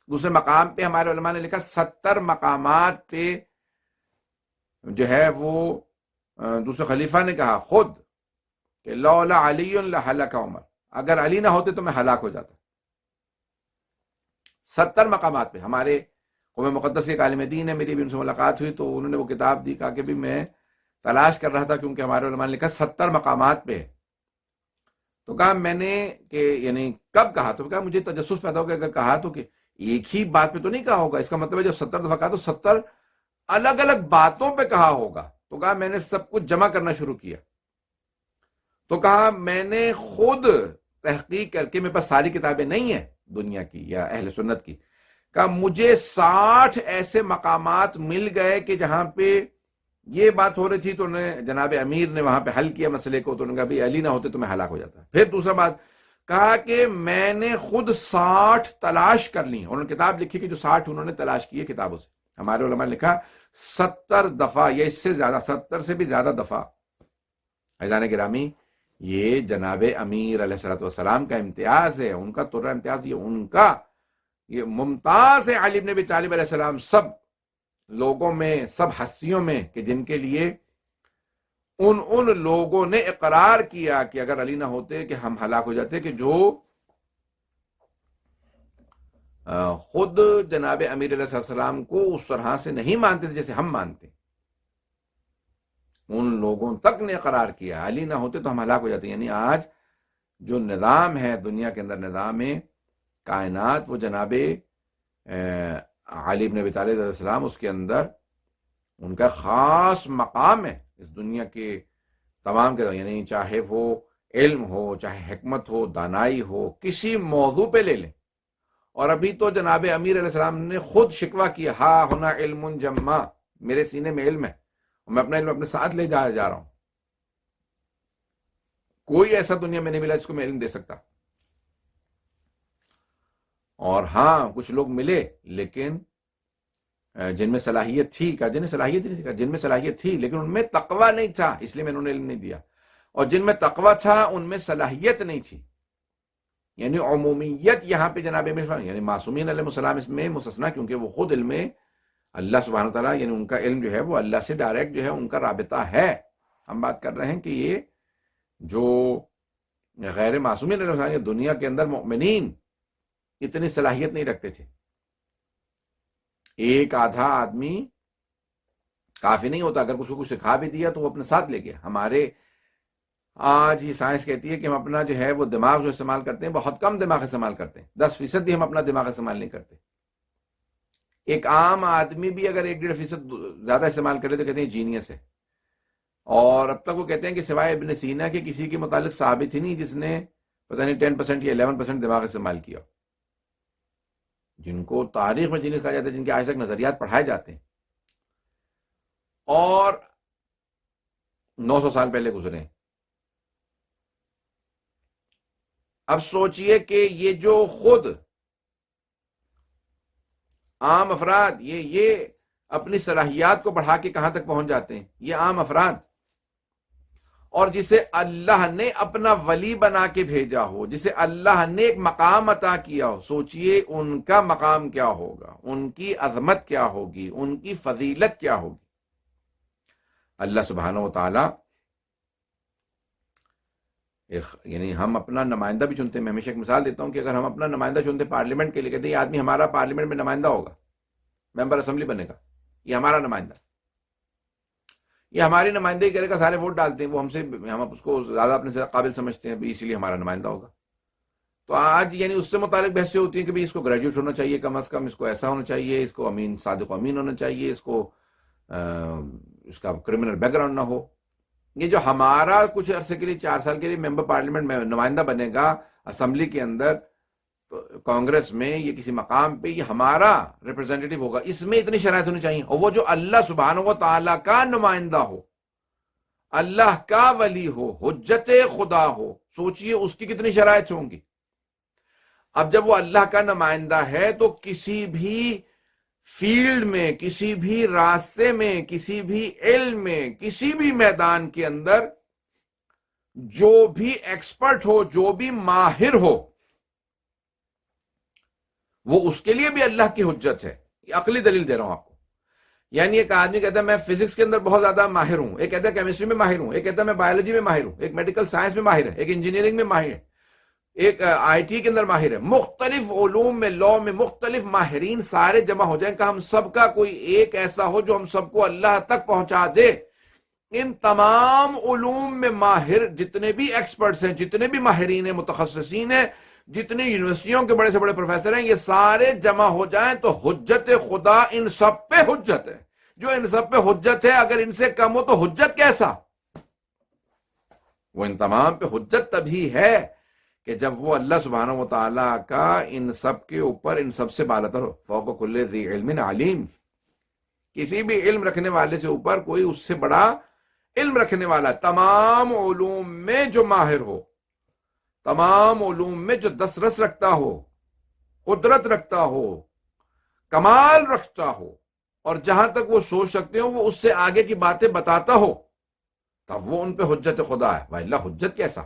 [SPEAKER 1] دوسرے مقام پہ ہمارے علماء نے لکھا 70 مقامات پہ جو ہے وہ دوسرے خلیفہ نے کہا خود کہ لولا علی لہلک عمر، اگر علی نہ ہوتے تو میں ہلاک ہو جاتا۔ 70 مقامات پہ ہمارے قوم مقدس کے عالم دین ہے، میری بھی ان سے ملاقات ہوئی تو انہوں نے وہ کتاب دی، کہا کہ بھی میں تلاش کر رہا تھا کیونکہ ہمارے علماء نے لکھا 70 مقامات پہ، تو کہا میں نے کہ یعنی کب کہا، تو کہا مجھے تجسس پیدا ہو گیا، اگر کہا تو کہ ایک ہی بات پہ تو نہیں کہا ہوگا، اس کا مطلب ہے جب 70 دفعہ کہا تو 70 الگ الگ باتوں پہ کہا ہوگا۔ تو کہا میں نے سب کچھ جمع کرنا شروع کیا، تو کہا میں نے خود تحقیق کر کے، میرے پاس ساری کتابیں نہیں ہیں دنیا کی یا اہل سنت کی، کہا مجھے 60 ایسے مقامات مل گئے کہ جہاں پہ یہ بات ہو رہی تھی، تو جناب امیر نے وہاں پہ حل کیا مسئلے کو، تو انہوں نے کہا بھی علی نہ ہوتے تو میں ہلاک ہو جاتا۔ پھر دوسرا بات کہا کہ میں نے خود 60 تلاش کر لی، انہوں نے کتاب لکھی کہ جو 60 انہوں نے تلاش کی ہے کتابوں سے۔ ہمارے علماء نے لکھا 70 دفعہ یا اس سے زیادہ، 70 سے بھی زیادہ دفعہ۔ عزیزان گرامی، یہ جناب امیر علیہ السلام کا امتیاز ہے، ان کا ترہ امتیاز، یہ ان کا یہ ممتاز ہے علی بن ابی طالب علیہ السلام سب لوگوں میں، سب ہستیوں میں، کہ جن کے لیے ان لوگوں نے اقرار کیا کہ اگر علی نہ ہوتے کہ ہم ہلاک ہو جاتے، کہ جو خود جناب امیر علیہ السلام کو اس طرح سے نہیں مانتے تھے جیسے ہم مانتے، ان لوگوں تک نے اقرار کیا علی نہ ہوتے تو ہم ہلاک ہو جاتے۔ یعنی آج جو نظام ہے دنیا کے اندر، نظام کائنات، وہ جناب علی بن ابی طالب علیہ السلام اس کے اندر ان کا خاص مقام ہے اس دنیا کے تمام کے، یعنی چاہے وہ علم ہو، چاہے حکمت ہو، دانائی ہو، کسی موضوع پہ لے لیں۔ اور ابھی تو جناب امیر علیہ السلام نے خود شکوہ کیا، ہا ہونا علم جمع، میرے سینے میں علم ہے اور میں اپنا علم اپنے ساتھ لے جا رہا ہوں، کوئی ایسا دنیا میں نہیں ملا جس کو میں علم دے سکتا۔ اور ہاں کچھ لوگ ملے لیکن جن میں صلاحیت تھی، کہا جن میں صلاحیت نہیں تھی، کہا جن میں صلاحیت تھی لیکن ان میں تقویٰ نہیں تھا، اس لیے میں انہوں نے علم نہیں دیا، اور جن میں تقویٰ تھا ان میں صلاحیت نہیں تھی۔ یعنی عمومیت یہاں پہ جناب یعنی معصومین علیہ السلام اس میں مستثنا، کیونکہ وہ خود علم اللہ سبحانہ وتعالیٰ، یعنی ان کا علم جو ہے وہ اللہ سے ڈائریکٹ جو ہے ان کا رابطہ ہے۔ ہم بات کر رہے ہیں کہ یہ جو غیر معصومین علیہ السلام دنیا کے اندر مؤمنین اتنی صلاحیت نہیں رکھتے تھے، ایک آدھا آدمی کافی نہیں ہوتا، اگر کچھ سکھا بھی دیا تو وہ اپنے ساتھ لے گیا۔ ہمارے آج یہ سائنس کہتی ہے کہ ہم اپنا جو ہے وہ دماغ جو استعمال کرتے ہیں بہت کم دماغ استعمال کرتے ہیں، 10% بھی ہم اپنا دماغ استعمال نہیں کرتے۔ ایک عام آدمی بھی اگر 1-1.5% زیادہ استعمال کرے تو کہتے ہیں جینیس ہے، اور اب تک وہ کہتے ہیں کہ سوائے ابن سینا کے کسی کے متعلق ثابت ہی نہیں جس نے پتہ نہیں 10% یا 11% دماغ استعمال کیا، جن کو تاریخ میں جینیس کہا جاتا ہے، جن کے آج تک نظریات پڑھائے جاتے ہیں اور 900 سال پہلے گزرے ہیں۔ اب سوچئے کہ یہ جو خود عام افراد یہ اپنی صلاحیات کو بڑھا کے کہاں تک پہنچ جاتے ہیں، یہ عام افراد، اور جسے اللہ نے اپنا ولی بنا کے بھیجا ہو، جسے اللہ نے ایک مقام عطا کیا ہو، سوچئے ان کا مقام کیا ہوگا، ان کی عظمت کیا ہوگی، ان کی فضیلت کیا ہوگی۔ اللہ سبحانہ و تعالی یعنی ہم اپنا نمائندہ بھی چنتے ہیں. میں ہمیشہ ایک مثال دیتا ہوں کہ اگر ہم اپنا نمائندہ چنتے پارلیمنٹ کے لیے، کہتے ہیں یہ آدمی ہمارا پارلیمنٹ میں نمائندہ ہوگا، ممبر اسمبلی بنے گا، یہ ہمارا نمائندہ، یہ ہماری نمائندگی کرے گا، سارے ووٹ ڈالتے ہیں وہ ہم اس کو زیادہ اپنے سے قابل سمجھتے ہیں، اسی لیے ہمارا نمائندہ ہوگا. تو آج یعنی اس سے متعلق بحثیں ہوتی ہیں کہ اس کو گریجویٹ ہونا چاہیے کم از کم، اس کو ایسا ہونا چاہیے، اس کو امین صادق و امین ہونا چاہیے، اس کو اس کا کرمنل بیک گراؤنڈ نہ ہو. یہ جو ہمارا کچھ عرصے کے لیے 4 سال کے لیے ممبر پارلیمنٹ میں نمائندہ بنے گا اسمبلی کے اندر، کانگریس میں، یہ کسی مقام پہ، یہ ہمارا ریپرزینٹیٹو ہوگا، اس میں اتنی شرائط ہونی چاہیے. اور وہ جو اللہ سبحانہ و تعالیٰ کا نمائندہ ہو، اللہ کا ولی ہو، حجت خدا ہو، سوچئے اس کی کتنی شرائط ہوں گی. اب جب وہ اللہ کا نمائندہ ہے تو کسی بھی فیلڈ میں، کسی بھی راستے میں، کسی بھی علم میں، کسی بھی میدان کے اندر جو بھی ایکسپرٹ ہو، جو بھی ماہر ہو، وہ اس کے لیے بھی اللہ کی حجت ہے. یہ عقلی دلیل دے رہا ہوں آپ کو. یعنی ایک آدمی کہتا ہے میں فزکس کے اندر بہت زیادہ ماہر ہوں، ایک کہتا ہے کیمسٹری میں ماہر ہوں، ایک کہتا ہے میں بایولوجی میں ماہر ہوں، ایک میڈیکل سائنس میں ماہر ہے، ایک انجینئرنگ میں ماہر ہے، ایک آئی ٹی کے اندر ماہر ہے. مختلف علوم میں، لاء میں مختلف ماہرین سارے جمع ہو جائیں کہ ہم سب کا کوئی ایک ایسا ہو جو ہم سب کو اللہ تک پہنچا دے. ان تمام علوم میں ماہر جتنے بھی ایکسپرٹس ہیں، جتنے بھی ماہرین ہیں، متخصصین ہیں، جتنی یونیورسٹیوں کے بڑے سے بڑے پروفیسر ہیں، یہ سارے جمع ہو جائیں تو حجت خدا ان سب پہ حجت ہے. جو ان سب پہ حجت ہے، اگر ان سے کم ہو تو حجت کیسا؟ وہ ان تمام پہ حجت تبھی ہے کہ جب وہ اللہ سبحانہ و تعالیٰ کا ان سب کے اوپر، ان سب سے بالاتر ہو. فوق کل ذی علم علیم. کسی بھی علم رکھنے والے سے اوپر کوئی اس سے بڑا علم رکھنے والا، تمام علوم میں جو ماہر ہو، تمام علوم میں جو دسترس رکھتا ہو، قدرت رکھتا ہو، کمال رکھتا ہو، اور جہاں تک وہ سوچ سکتے ہو وہ اس سے آگے کی باتیں بتاتا ہو، تب وہ ان پہ حجت خدا ہے. وَإِلَّا حجت کیسا؟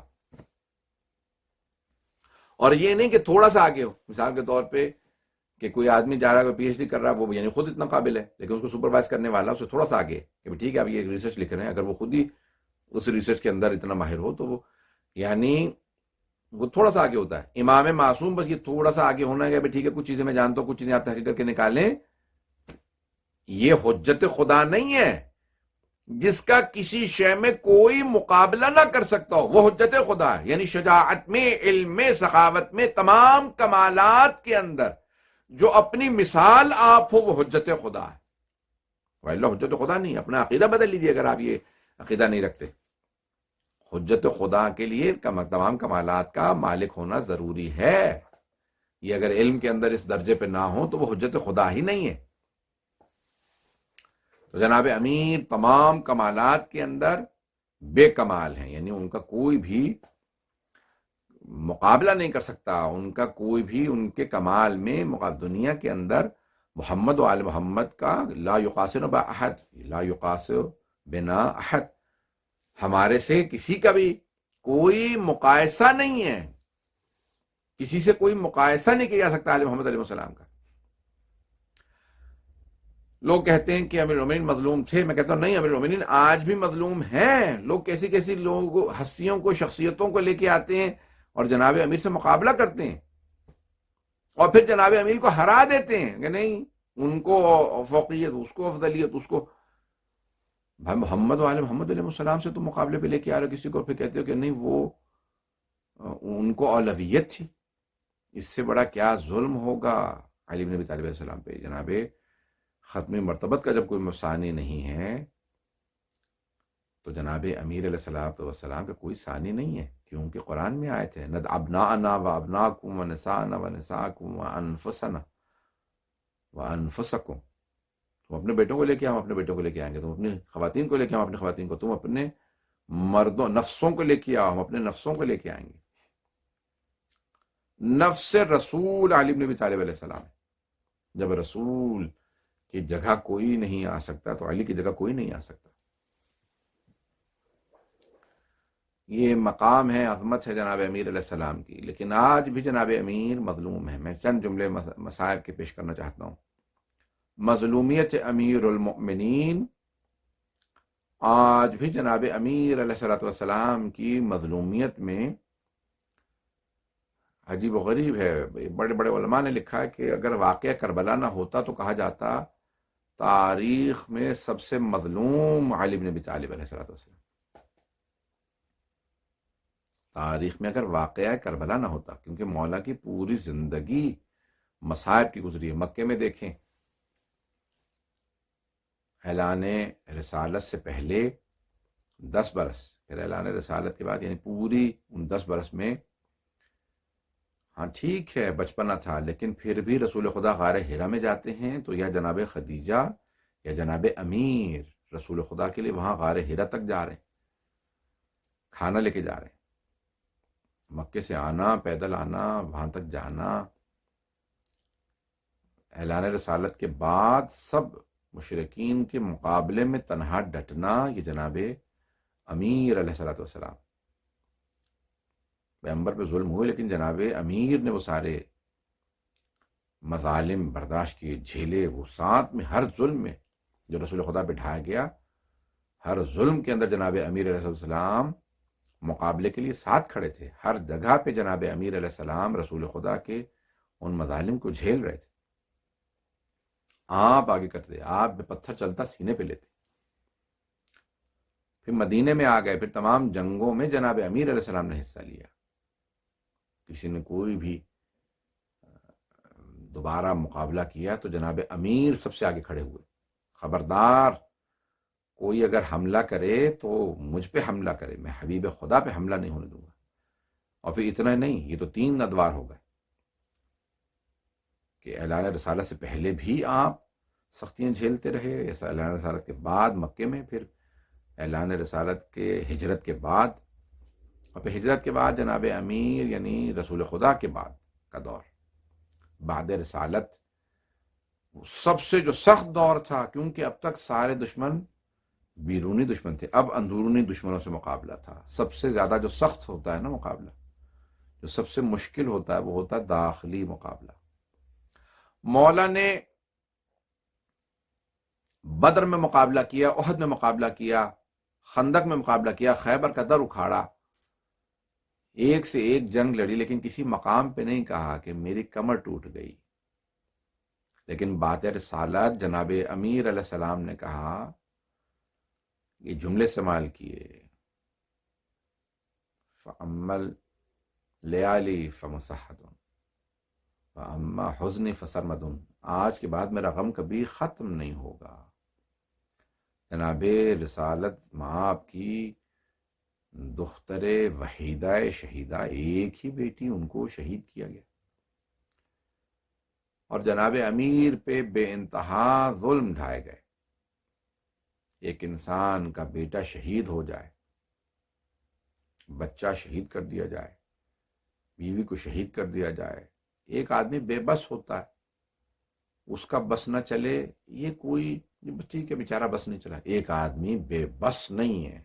[SPEAKER 1] اور یہ نہیں کہ تھوڑا سا آگے ہو. مثال کے طور پہ کہ کوئی آدمی جا رہا ہے، پی ایچ ڈی کر رہا ہے، وہ یعنی خود اتنا قابل ہے لیکن اس کو سپروائز کرنے والا اس سے تھوڑا سا آگے ہے کہ ٹھیک ہے اب یہ ریسرچ لکھ رہے ہیں. اگر وہ خود ہی اس ریسرچ کے اندر اتنا ماہر ہو تو وہ یعنی وہ تھوڑا سا آگے ہوتا ہے. امام معصوم بس یہ تھوڑا سا آگے ہونا ہے کہ ٹھیک ہے کچھ چیزیں میں جانتا ہوں، کچھ چیزیں آپ تحقیق کر کے نکالیں. یہ حجت خدا نہیں ہے. جس کا کسی شے میں کوئی مقابلہ نہ کر سکتا ہو وہ حجت خدا ہے. یعنی شجاعت میں، علم میں، سخاوت میں، تمام کمالات کے اندر جو اپنی مثال آپ ہو وہ حجت خدا ہے. وَإِلَّا حجت خدا نہیں. اپنا عقیدہ بدل لیجیے اگر آپ یہ عقیدہ نہیں رکھتے. حجت خدا کے لیے تمام کمالات کا مالک ہونا ضروری ہے. یہ اگر علم کے اندر اس درجے پہ نہ ہو تو وہ حجت خدا ہی نہیں ہے. تو جناب امیر تمام کمالات کے اندر بے کمال ہیں، یعنی ان کا کوئی بھی مقابلہ نہیں کر سکتا، ان کا کوئی بھی ان کے کمال میں دنیا کے اندر محمد و آل محمد کا لا یقاسن باحد، لا یقاسن بنا احد، ہمارے سے کسی کا بھی کوئی مقایسہ نہیں ہے. کسی سے کوئی مقایسہ نہیں کیا جا سکتا آل محمد علیہ السلام کا. لوگ کہتے ہیں کہ امیر المومنین مظلوم تھے. میں کہتا ہوں نہیں، امیر المومنین آج بھی مظلوم ہیں. لوگ کیسی کیسی لوگ ہستیوں کو، شخصیتوں کو لے کے آتے ہیں اور جناب امیر سے مقابلہ کرتے ہیں اور پھر جناب امیر کو ہرا دیتے ہیں کہ نہیں ان کو فوقیت، اس کو افضلیت، اس کو. بھائی محمد و آل محمد علیہ السلام سے تو مقابلے پہ لے کے آ رہے کسی کو، پھر کہتے ہو کہ نہیں وہ ان کو اولویت تھی. اس سے بڑا کیا ظلم ہوگا علی بن ابی طالب علیہ السلام پہ. جناب ختم مرتبت کا جب کوئی ثانی نہیں ہے تو جناب امیر علیہ السلام کا کوئی ثانی نہیں ہے، کیونکہ قرآن میں آیت ہے ند ابناءنا و ابناکم و نساءنا و نساءکم و انفسنا و انفسکم. تم اپنے بیٹوں کو لے کے ہم اپنے بیٹوں کو لے کے آئیں گے، تم اپنی خواتین کو لے کے ہم اپنی خواتین کو، تم اپنے مردوں نفسوں کو لے کے آؤ ہم اپنے نفسوں کو لے کے آئیں گے. نفس رسول علی بن ابی طالب علیہ السلام. جب رسول کی جگہ کوئی نہیں آ سکتا تو علی کی جگہ کوئی نہیں آ سکتا. یہ مقام ہے، عظمت ہے جناب امیر علیہ السلام کی. لیکن آج بھی جناب امیر مظلوم ہے. میں چند جملے مسائب کے پیش کرنا چاہتا ہوں. مظلومیت امیر المؤمنین آج بھی جناب امیر علیہ الصلوۃ والسلام کی مظلومیت میں عجیب و غریب ہے. بڑے بڑے علماء نے لکھا ہے کہ اگر واقعہ کربلا نہ ہوتا تو کہا جاتا تاریخ میں سب سے مظلوم علی بن ابی طالب علیہ الصلوۃ والسلام. تاریخ میں اگر واقعہ کربلا نہ ہوتا، کیونکہ مولا کی پوری زندگی مصائب کی گزری ہے. مکے میں دیکھیں، اعلان رسالت سے پہلے 10 برس، پھر اعلان رسالت کے بعد، یعنی پوری ان 10 برس میں، ہاں ٹھیک ہے بچپنا تھا لیکن پھر بھی رسول خدا غار حرا میں جاتے ہیں تو یا جناب خدیجہ یا جناب امیر رسول خدا کے لیے وہاں غار حرا تک جا رہے ہیں، کھانا لے کے جا رہے ہیں. مکے سے آنا، پیدل آنا، وہاں تک جانا. اعلان رسالت کے بعد سب مشرکین کے مقابلے میں تنہا ڈٹنا، یہ جناب امیر علیہ الصلوۃ والسلام. پیغمبر پہ ظلم ہوئے لیکن جناب امیر نے وہ سارے مظالم برداشت کیے، جھیلے. وہ ساتھ میں ہر ظلم میں جو رسول خدا پہ ڈھایا گیا، ہر ظلم کے اندر جناب امیر علیہ السلام مقابلے کے لیے ساتھ کھڑے تھے. ہر جگہ پہ جناب امیر علیہ السلام رسول خدا کے ان مظالم کو جھیل رہے تھے. آپ آگے کرتے، آپ بے پتھر چلتا سینے پہ لیتے. پھر مدینے میں آ گئے، پھر تمام جنگوں میں جناب امیر علیہ السلام نے حصہ لیا. کسی نے کوئی بھی دوبارہ مقابلہ کیا تو جناب امیر سب سے آگے کھڑے ہوئے. خبردار کوئی اگر حملہ کرے تو مجھ پہ حملہ کرے، میں حبیب خدا پہ حملہ نہیں ہونے دوں گا. اور پھر اتنا نہیں، یہ تو 3 ادوار ہو گئے کہ اعلان رسالت سے پہلے بھی آپ سختیاں جھیلتے رہے، ایسا اعلان رسالت کے بعد مکے میں، پھر اعلان رسالت کے ہجرت کے بعد، اور پھر ہجرت کے بعد جناب امیر یعنی رسول خدا کے بعد کا دور بعد رسالت، سب سے جو سخت دور تھا، کیونکہ اب تک سارے دشمن بیرونی دشمن تھے، اب اندرونی دشمنوں سے مقابلہ تھا. سب سے زیادہ جو سخت ہوتا ہے نا مقابلہ، جو سب سے مشکل ہوتا ہے، وہ ہوتا ہے داخلی مقابلہ. مولا نے بدر میں مقابلہ کیا، احد میں مقابلہ کیا، خندق میں مقابلہ کیا، خیبر کا در اکھاڑا، ایک سے ایک جنگ لڑی، لیکن کسی مقام پہ نہیں کہا کہ میری کمر ٹوٹ گئی. لیکن بات رسالت جناب امیر علیہ السلام نے کہا، یہ جملے استعمال کیے، فَأَمَّا الْلَيَالِي فَمُصَحَّدٌ وَأَمَّا حُزْنِي فَسَرْمَدٌ. آج کے بعد میرا غم کبھی ختم نہیں ہوگا. جناب رسالت ماں کی دختر وحیدہ شہیدہ، ایک ہی بیٹی، ان کو شہید کیا گیا، اور جناب امیر پہ بے انتہا ظلم ڈھائے گئے. ایک انسان کا بیٹا شہید ہو جائے، بچہ شہید کر دیا جائے، بیوی کو شہید کر دیا جائے، ایک آدمی بے بس ہوتا ہے، اس کا بس نہ چلے، یہ کوئی ٹھیک ہے بیچارہ بس نہیں چلا. ایک آدمی بے بس نہیں ہے،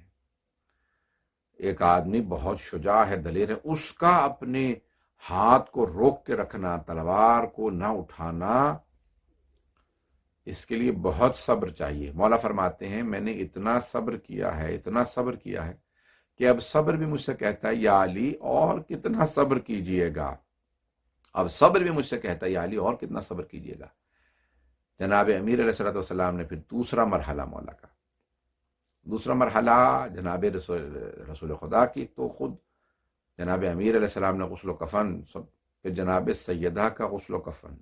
[SPEAKER 1] ایک آدمی بہت شجاع ہے، دلیر ہے، اس کا اپنے ہاتھ کو روک کے رکھنا، تلوار کو نہ اٹھانا، اس کے لیے بہت صبر چاہیے. مولا فرماتے ہیں میں نے اتنا صبر کیا ہے، اتنا صبر کیا ہے کہ اب صبر بھی مجھ سے کہتا ہے یا علی اور کتنا صبر کیجئے گا. اب صبر بھی مجھ سے کہتا ہے یا علی اور کتنا صبر کیجئے گا. جناب امیر علیہ الصلوۃ والسلام نے پھر دوسرا مرحلہ مولا کا، دوسرا مرحلہ جناب رسول خدا کی، تو خود جناب امیر علیہ السلام نے غسل و کفن، پھر جناب سیدہ کا غسل و کفن،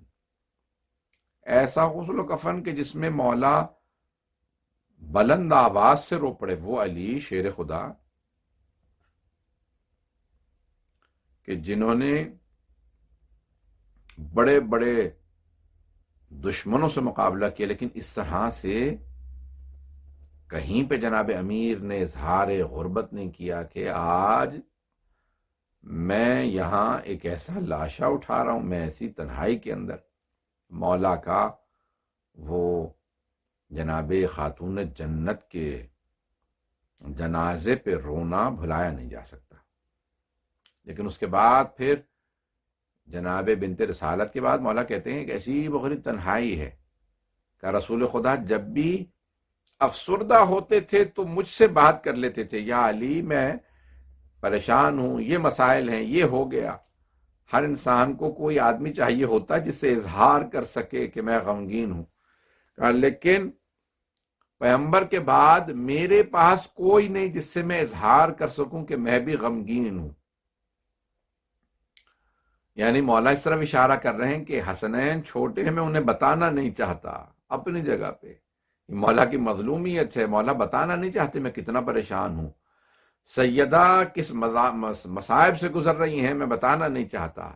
[SPEAKER 1] ایسا غسل و کفن کہ جس میں مولا بلند آواز سے رو پڑے، وہ علی شیر خدا کہ جنہوں نے بڑے بڑے دشمنوں سے مقابلہ کیا، لیکن اس طرح سے کہیں پہ جناب امیر نے اظہار غربت نہیں کیا کہ آج میں یہاں ایک ایسا لاشا اٹھا رہا ہوں، میں ایسی تنہائی کے اندر مولا کا وہ جناب خاتون جنت کے جنازے پہ رونا بھلایا نہیں جا سکتا. لیکن اس کے بعد پھر جناب بنت رسالت کے بعد مولا کہتے ہیں کہ ایسی بغیر تنہائی ہے کہ رسول خدا جب بھی افسردہ ہوتے تھے تو مجھ سے بات کر لیتے تھے، یا علی میں پریشان ہوں، یہ مسائل ہیں، یہ ہو گیا۔ ہر انسان کو کوئی آدمی چاہیے ہوتا جس سے اظہار کر سکے کہ میں غمگین ہوں، لیکن پیغمبر کے بعد میرے پاس کوئی نہیں جس سے میں اظہار کر سکوں کہ میں بھی غمگین ہوں۔ یعنی مولا اس طرف اشارہ کر رہے ہیں کہ حسنین چھوٹے ہیں، میں انہیں بتانا نہیں چاہتا اپنی جگہ پہ۔ مولا کی مظلومیت ہے، مولا بتانا نہیں چاہتے میں کتنا پریشان ہوں، سیدہ کس مصائب سے گزر رہی ہیں میں بتانا نہیں چاہتا۔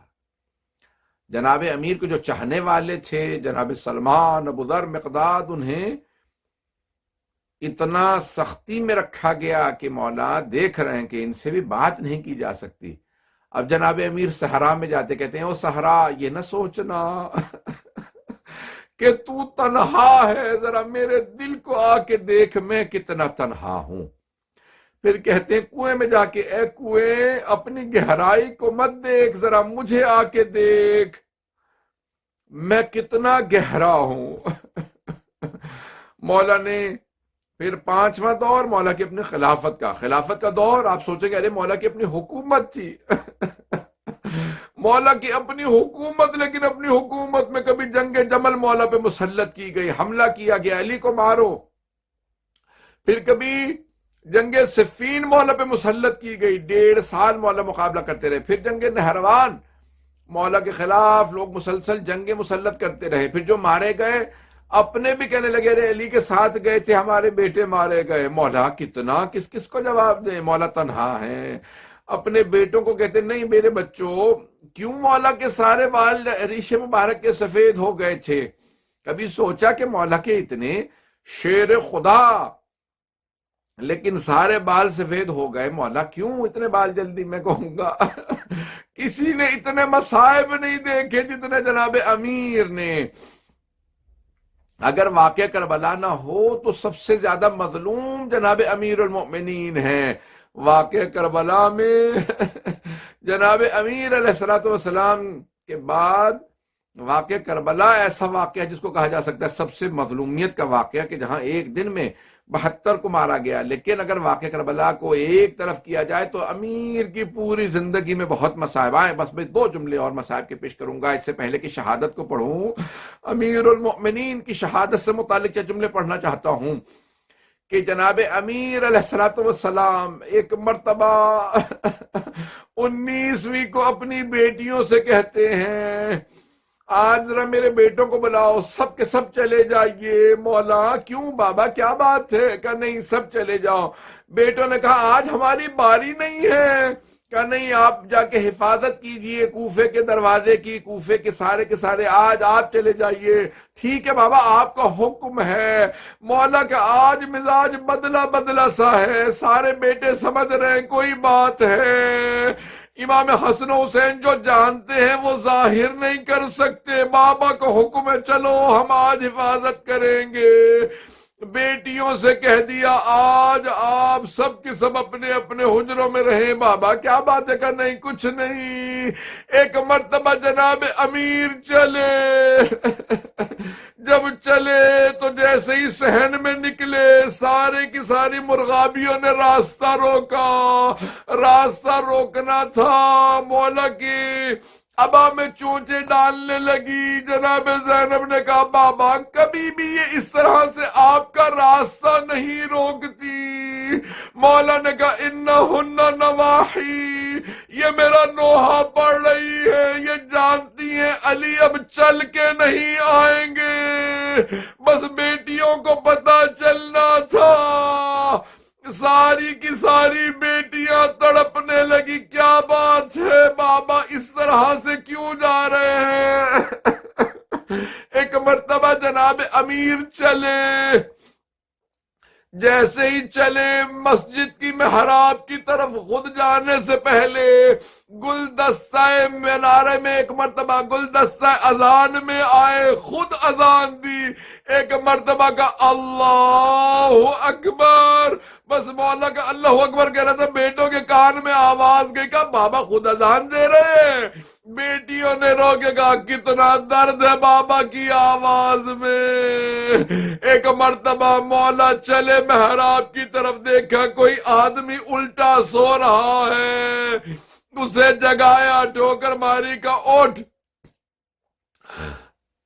[SPEAKER 1] جناب امیر کو جو چاہنے والے تھے، جناب سلمان، ابو ذر، مقداد، انہیں اتنا سختی میں رکھا گیا کہ مولا دیکھ رہے ہیں کہ ان سے بھی بات نہیں کی جا سکتی۔ اب جناب امیر صحرا میں جاتے کہتے ہیں او صحرا یہ نہ سوچنا کہ تو تنہا ہے، ذرا میرے دل کو آ کے دیکھ میں کتنا تنہا ہوں۔ پھر کہتے ہیں کنویں میں جا کے اے کنویں اپنی گہرائی کو مت دیکھ، ذرا مجھے آ کے دیکھ میں کتنا گہرا ہوں۔ مولا نے پھر پانچواں دور مولا کی اپنی خلافت کا دور، آپ سوچیں گے ارے مولا کی اپنی حکومت تھی مولا کی اپنی حکومت، لیکن اپنی حکومت میں کبھی جنگ جمل مولا پہ مسلط کی گئی، حملہ کیا گیا علی کو مارو، پھر کبھی جنگ صفین مولا پہ مسلط کی گئی، 1.5 سال مولا مقابلہ کرتے رہے، پھر جنگ نہروان مولا کے خلاف لوگ مسلسل جنگیں مسلط کرتے رہے، پھر جو مارے گئے اپنے بھی کہنے لگے رہے علی کے ساتھ گئے تھے ہمارے بیٹے مارے گئے۔ مولا کتنا کس کو جواب دیں، مولا تنہا ہیں۔ اپنے بیٹوں کو کہتے نہیں میرے بچوں، کیوں مولا کے سارے بال ریشے مبارک کے سفید ہو گئے تھے؟ کبھی سوچا کہ مولا کے اتنے شیر خدا لیکن سارے بال سفید ہو گئے، مولا کیوں اتنے بال جلدی؟ میں کہوں گا کسی نے اتنے مصائب نہیں دیکھے جتنے جناب امیر نے۔ اگر واقعہ کربلا نہ ہو تو سب سے زیادہ مظلوم جناب امیر المؤمنین ہیں۔ واقعہ کربلا میں جناب امیر علیہ السلام کے بعد واقعہ کربلا ایسا واقعہ جس کو کہا جا سکتا ہے سب سے مظلومیت کا واقعہ، کہ جہاں ایک دن میں 72 کو مارا گیا۔ لیکن اگر واقعہ کربلا کو ایک طرف کیا جائے تو امیر کی پوری زندگی میں بہت مصائب آئے۔ بس میں 2 جملے اور مصائب کے پیش کروں گا اس سے پہلے کہ شہادت کو پڑھوں۔ امیر المؤمنین کی شہادت سے متعلق 4 جملے پڑھنا چاہتا ہوں کہ جناب امیر علیہ السلام ایک مرتبہ 19ویں کو اپنی بیٹیوں سے کہتے ہیں آج ذرا میرے بیٹوں کو بلاؤ، سب کے سب چلے جائیے۔ مولا کیوں بابا کیا بات ہے؟ کہا نہیں سب چلے جاؤ۔ بیٹوں نے کہا آج ہماری باری نہیں ہے۔ کہا نہیں آپ جا کے حفاظت کیجئے کوفے کے دروازے کی، کوفے کے سارے آج آپ چلے جائیے۔ ٹھیک ہے بابا آپ کا حکم ہے۔ مولا کا آج مزاج بدلا سا ہے، سارے بیٹے سمجھ رہے ہیں کوئی بات ہے۔ امام حسن و حسین جو جانتے ہیں وہ ظاہر نہیں کر سکتے، بابا کا حکم ہے چلو ہم آج حفاظت کریں گے۔ بیٹیوں سے کہہ دیا آج آپ سب کے سب اپنے اپنے حجروں میں رہیں۔ بابا کیا بات ہے؟ کہ نہیں کچھ نہیں۔ ایک مرتبہ جناب امیر چلے جب چلے تو جیسے ہی صحن میں نکلے سارے کی ساری مرغابیوں نے راستہ روکا۔ راستہ روکنا تھا، مولا کی ابا میں چونچے ڈالنے لگی۔ جناب زینب نے کہا بابا کبھی بھی یہ اس طرح سے آپ کا راستہ نہیں روکتی۔ مولا نے کہا انہن نواحی، یہ میرا نوحہ پڑھ رہی ہے، یہ جانتی ہیں علی اب چل کے نہیں آئیں گے۔ بس بیٹیوں کو پتہ چلنا تھا۔ ساری کی ساری بیٹیاں تڑپنے لگی کیا بات ہے بابا اس طرح سے کیوں جا رہے ہیں؟ ایک مرتبہ جناب امیر چلے، جیسے ہی چلے مسجد کی محراب کی طرف خود جانے سے پہلے گلدستہ مینارے میں ایک مرتبہ گلدستہ اذان میں آئے، خود اذان دی۔ ایک مرتبہ کا اللہ اکبر، بس مولا کا اللہ اکبر کہہ رہا تھا، بیٹوں کے کان میں آواز گئی، کہا بابا خود اذان دے رہے ہیں۔ بیٹیوں نے رو کے کہا کتنا درد ہے بابا کی آواز میں۔ ایک مرتبہ مولا چلے محراب کی طرف، دیکھا کوئی آدمی الٹا سو رہا ہے، اسے جگایا، ٹھوکر ماری کا اٹھ،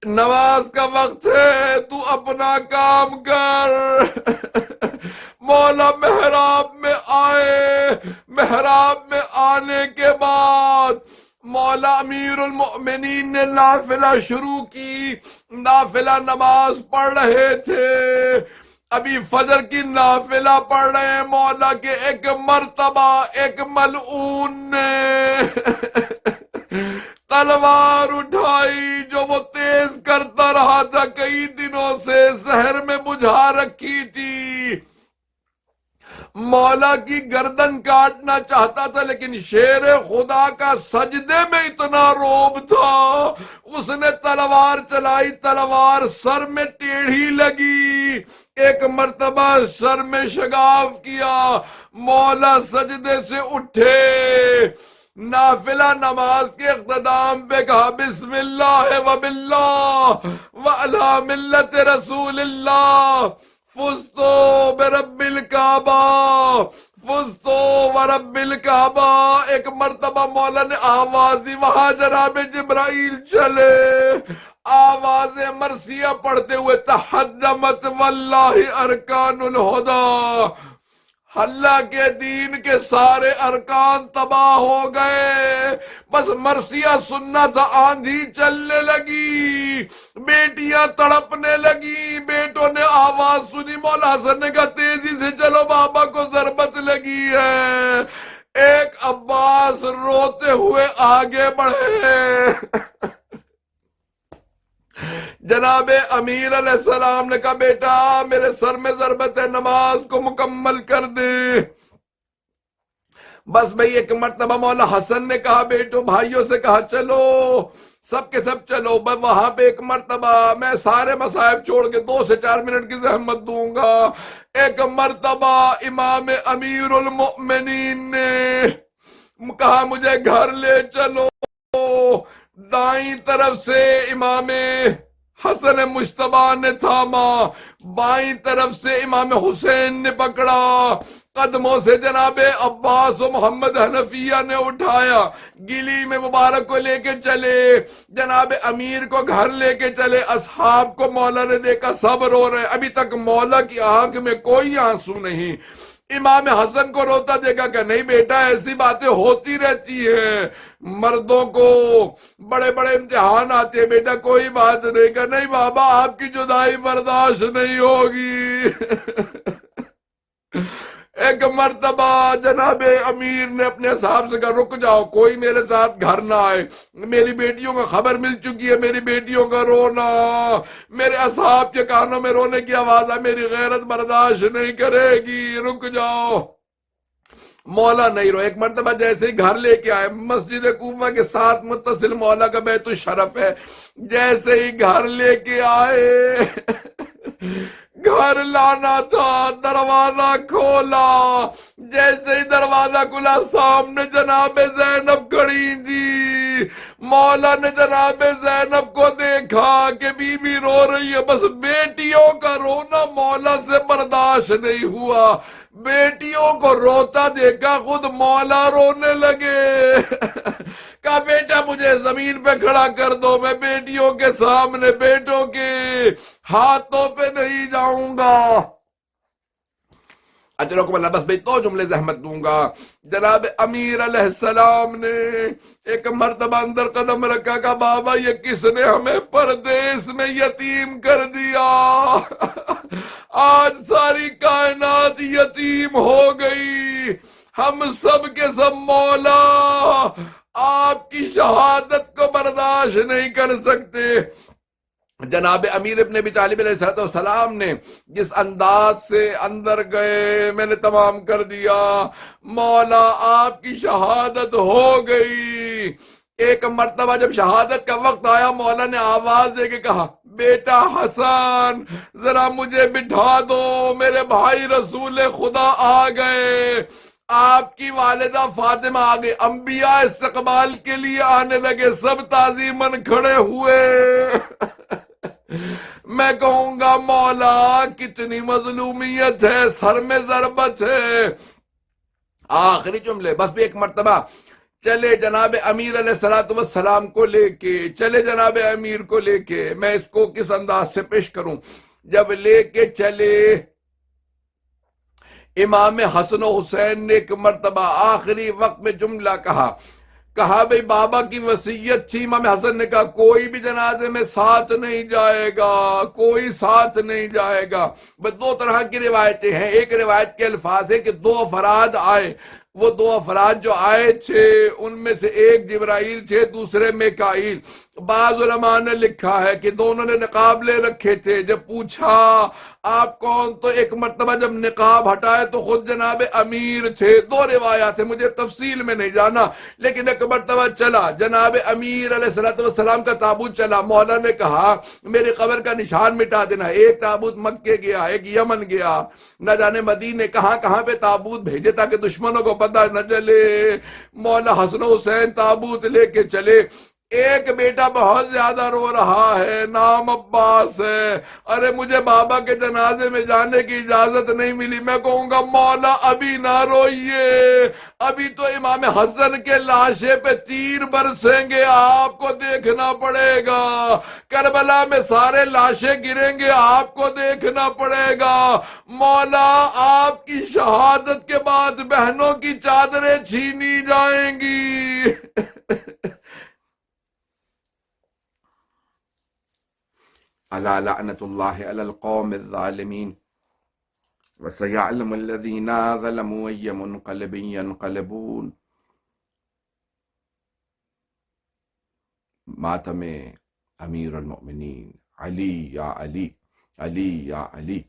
[SPEAKER 1] نماز کا وقت ہے، تو اپنا کام کر۔ مولا محراب میں آئے، محراب میں آنے کے بعد مولا امیر المؤمنین نے نافلہ شروع کی، نافلہ نماز پڑھ رہے تھے، ابھی فجر کی نافلہ پڑھ رہے ہیں مولا کے، ایک مرتبہ ایک ملعون نے تلوار اٹھائی جو وہ تیز کرتا رہا تھا، کئی دنوں سے زہر میں بجھا رکھی تھی، مولا کی گردن کاٹنا چاہتا تھا، لیکن شیر خدا کا سجدے میں اتنا روب تھا، اس نے تلوار چلائی، تلوار سر میں ٹیڑھی لگی، ایک مرتبہ سر میں شگاف کیا، مولا سجدے سے اٹھے، نافلہ نماز کے اختتام پہ کہا بسم اللہ وباللہ وعلی ملت رسول اللہ، فزتو برب الکعبہ، فزتو ورب الکعبہ۔ ایک مرتبہ مولا نے آواز دی، وہاں جناب جبرائیل چلے، آواز مرثیہ پڑھتے ہوئے، تحجمت واللہ ارکان الہدی، اللہ کے دین کے سارے ارکان تباہ ہو گئے، بس مرثیہ سننا تھا، آندھی چلنے لگی، بیٹیاں تڑپنے لگی، بیٹوں نے آواز سنی، مولا حسن نے کہا تیزی سے چلو، بابا کو ضربت لگی ہے، ایک عباس روتے ہوئے آگے بڑھے، جناب امیر علیہ السلام نے کہا بیٹا میرے سر میں ضربت ہے، نماز کو مکمل کر دے۔ بس بھئی ایک مرتبہ مولا حسن نے کہا بیٹو بھائیوں سے کہا چلو، سب کے سب چلو، وہاں پہ ایک مرتبہ میں سارے مصائب چھوڑ کے 2 سے 4 منٹ کی زحمت دوں گا۔ ایک مرتبہ امام امیر المؤمنین نے کہا مجھے گھر لے چلو، دائیں طرف سے امام حسن مجتبی نے تھاما، بائیں طرف سے امام حسین نے پکڑا، قدموں سے جناب عباس و محمد حنفیہ نے اٹھایا، گلی میں مبارک کو لے کے چلے، جناب امیر کو گھر لے کے چلے، اصحاب کو مولا نے دیکھا سب رو رہے، ابھی تک مولا کی آنکھ میں کوئی آنسو نہیں، امام حسن کو روتا دیکھا کہ نہیں بیٹا ایسی باتیں ہوتی رہتی ہیں، مردوں کو بڑے بڑے امتحان آتے ہیں، بیٹا کوئی بات نہیں، کہ نہیں بابا آپ کی جدائی برداشت نہیں ہوگی۔ ایک مرتبہ جناب امیر نے اپنے اصحاب سے کہا رک جاؤ، کوئی میرے ساتھ گھر نہ آئے، میری بیٹیوں کا خبر مل چکی ہے، میری بیٹیوں کا رونا، میرے اصحاب کے کانوں میں رونے کی آواز ہے، میری غیرت برداشت نہیں کرے گی، رک جاؤ۔ مولا نہیں رو، ایک مرتبہ جیسے ہی گھر لے کے آئے، مسجد کوفہ کے ساتھ متصل مولا کا بیت الشرف ہے، جیسے ہی گھر لے کے آئے گھر لانا تھا، دروازہ کھولا، جیسے ہی دروازہ کھلا سامنے جناب زینب کھڑی تھی، مولا نے جناب زینب کو دیکھا کہ بی بی رو رہی ہے، بس بیٹیوں کا رونا مولا سے برداشت نہیں ہوا، بیٹیوں کو روتا دیکھا خود مولا رونے لگے، کہا بیٹا مجھے زمین پہ کھڑا کر دو، میں بیٹیوں کے سامنے بیٹوں کے ہاتھوں پہ نہیں جاؤں گا۔ اجرکم اللہ، بس بھئی 2 جملے زحمت دوں گا۔ جناب امیر علیہ السلام نے ایک مرتبہ اندر قدم رکھا، کہا بابا یہ کس نے ہمیں پردیس میں یتیم کر دیا، آج ساری کائنات یتیم ہو گئی، ہم سب کے سب مولا آپ کی شہادت کو برداشت نہیں کر سکتے۔ جناب امیر ابن ابی طالب علیہ السلام نے جس انداز سے اندر گئے، میں نے تمام کر دیا، مولا آپ کی شہادت ہو گئی۔ ایک مرتبہ جب شہادت کا وقت آیا، مولا نے آواز دے کے کہا بیٹا حسن ذرا مجھے بٹھا دو، میرے بھائی رسول خدا آ گئے، آپ کی والدہ فاطمہ آ گئی، انبیاء استقبال کے لیے آنے لگے، سب تعظیماً کھڑے ہوئے، میں کہوں گا مولا کتنی مظلومیت ہے، سر میں ضربت ہے۔ آخری جملے بس بھی ایک مرتبہ چلے جناب امیر علیہ السلام کو لے کے، چلے جناب امیر کو لے کے، میں اس کو کس انداز سے پیش کروں، جب لے کے چلے امام حسن و حسین نے ایک مرتبہ آخری وقت میں جملہ کہا بھئی بابا کی وصیت تھی۔ امام حسن نے کہا کوئی بھی جنازے میں ساتھ نہیں جائے گا، کوئی ساتھ نہیں جائے گا۔ بس دو طرح کی روایتیں ہیں، ایک روایت کے الفاظ ہے کہ دو افراد آئے، وہ دو افراد جو آئے تھے ان میں سے ایک جبرائیل تھے، دوسرے میکائیل۔ بعض علماء نے لکھا ہے کہ دونوں نے نقاب لے رکھے تھے، جب پوچھا آپ کون، تو ایک مرتبہ جب نقاب ہٹائے تو خود جناب امیر تھے۔ دو روایات ہیں، مجھے تفصیل میں نہیں جانا، لیکن ایک مرتبہ چلا جناب امیر علیہ السلام کا تابوت چلا، مولا نے کہا میری قبر کا نشان مٹا دینا۔ ایک تابوت مکے گیا، ایک یمن گیا، نہ جانے مدینے کہاں کہاں پہ تابوت بھیجے تاکہ دشمنوں کو پتہ نہ چلے۔ مولا حسن حسین تابوت لے کے چلے، ایک بیٹا بہت زیادہ رو رہا ہے، نام عباس ہے، ارے مجھے بابا کے جنازے میں جانے کی اجازت نہیں ملی۔ میں کہوں گا مولا ابھی نہ روئیے، ابھی تو امام حسن کے لاشے پہ تیر برسیں گے، آپ کو دیکھنا پڑے گا، کربلا میں سارے لاشیں گریں گے، آپ کو دیکھنا پڑے گا۔ مولا آپ کی شہادت کے بعد بہنوں کی چادریں چھینی جائیں گی۔ الا لعنت اللہ علی القوم الظالمین وسيعلم الذين ظلموا أي منقلب ينقلبون۔ ماتم امیر المؤمنین علی یا علی، علی یا علی۔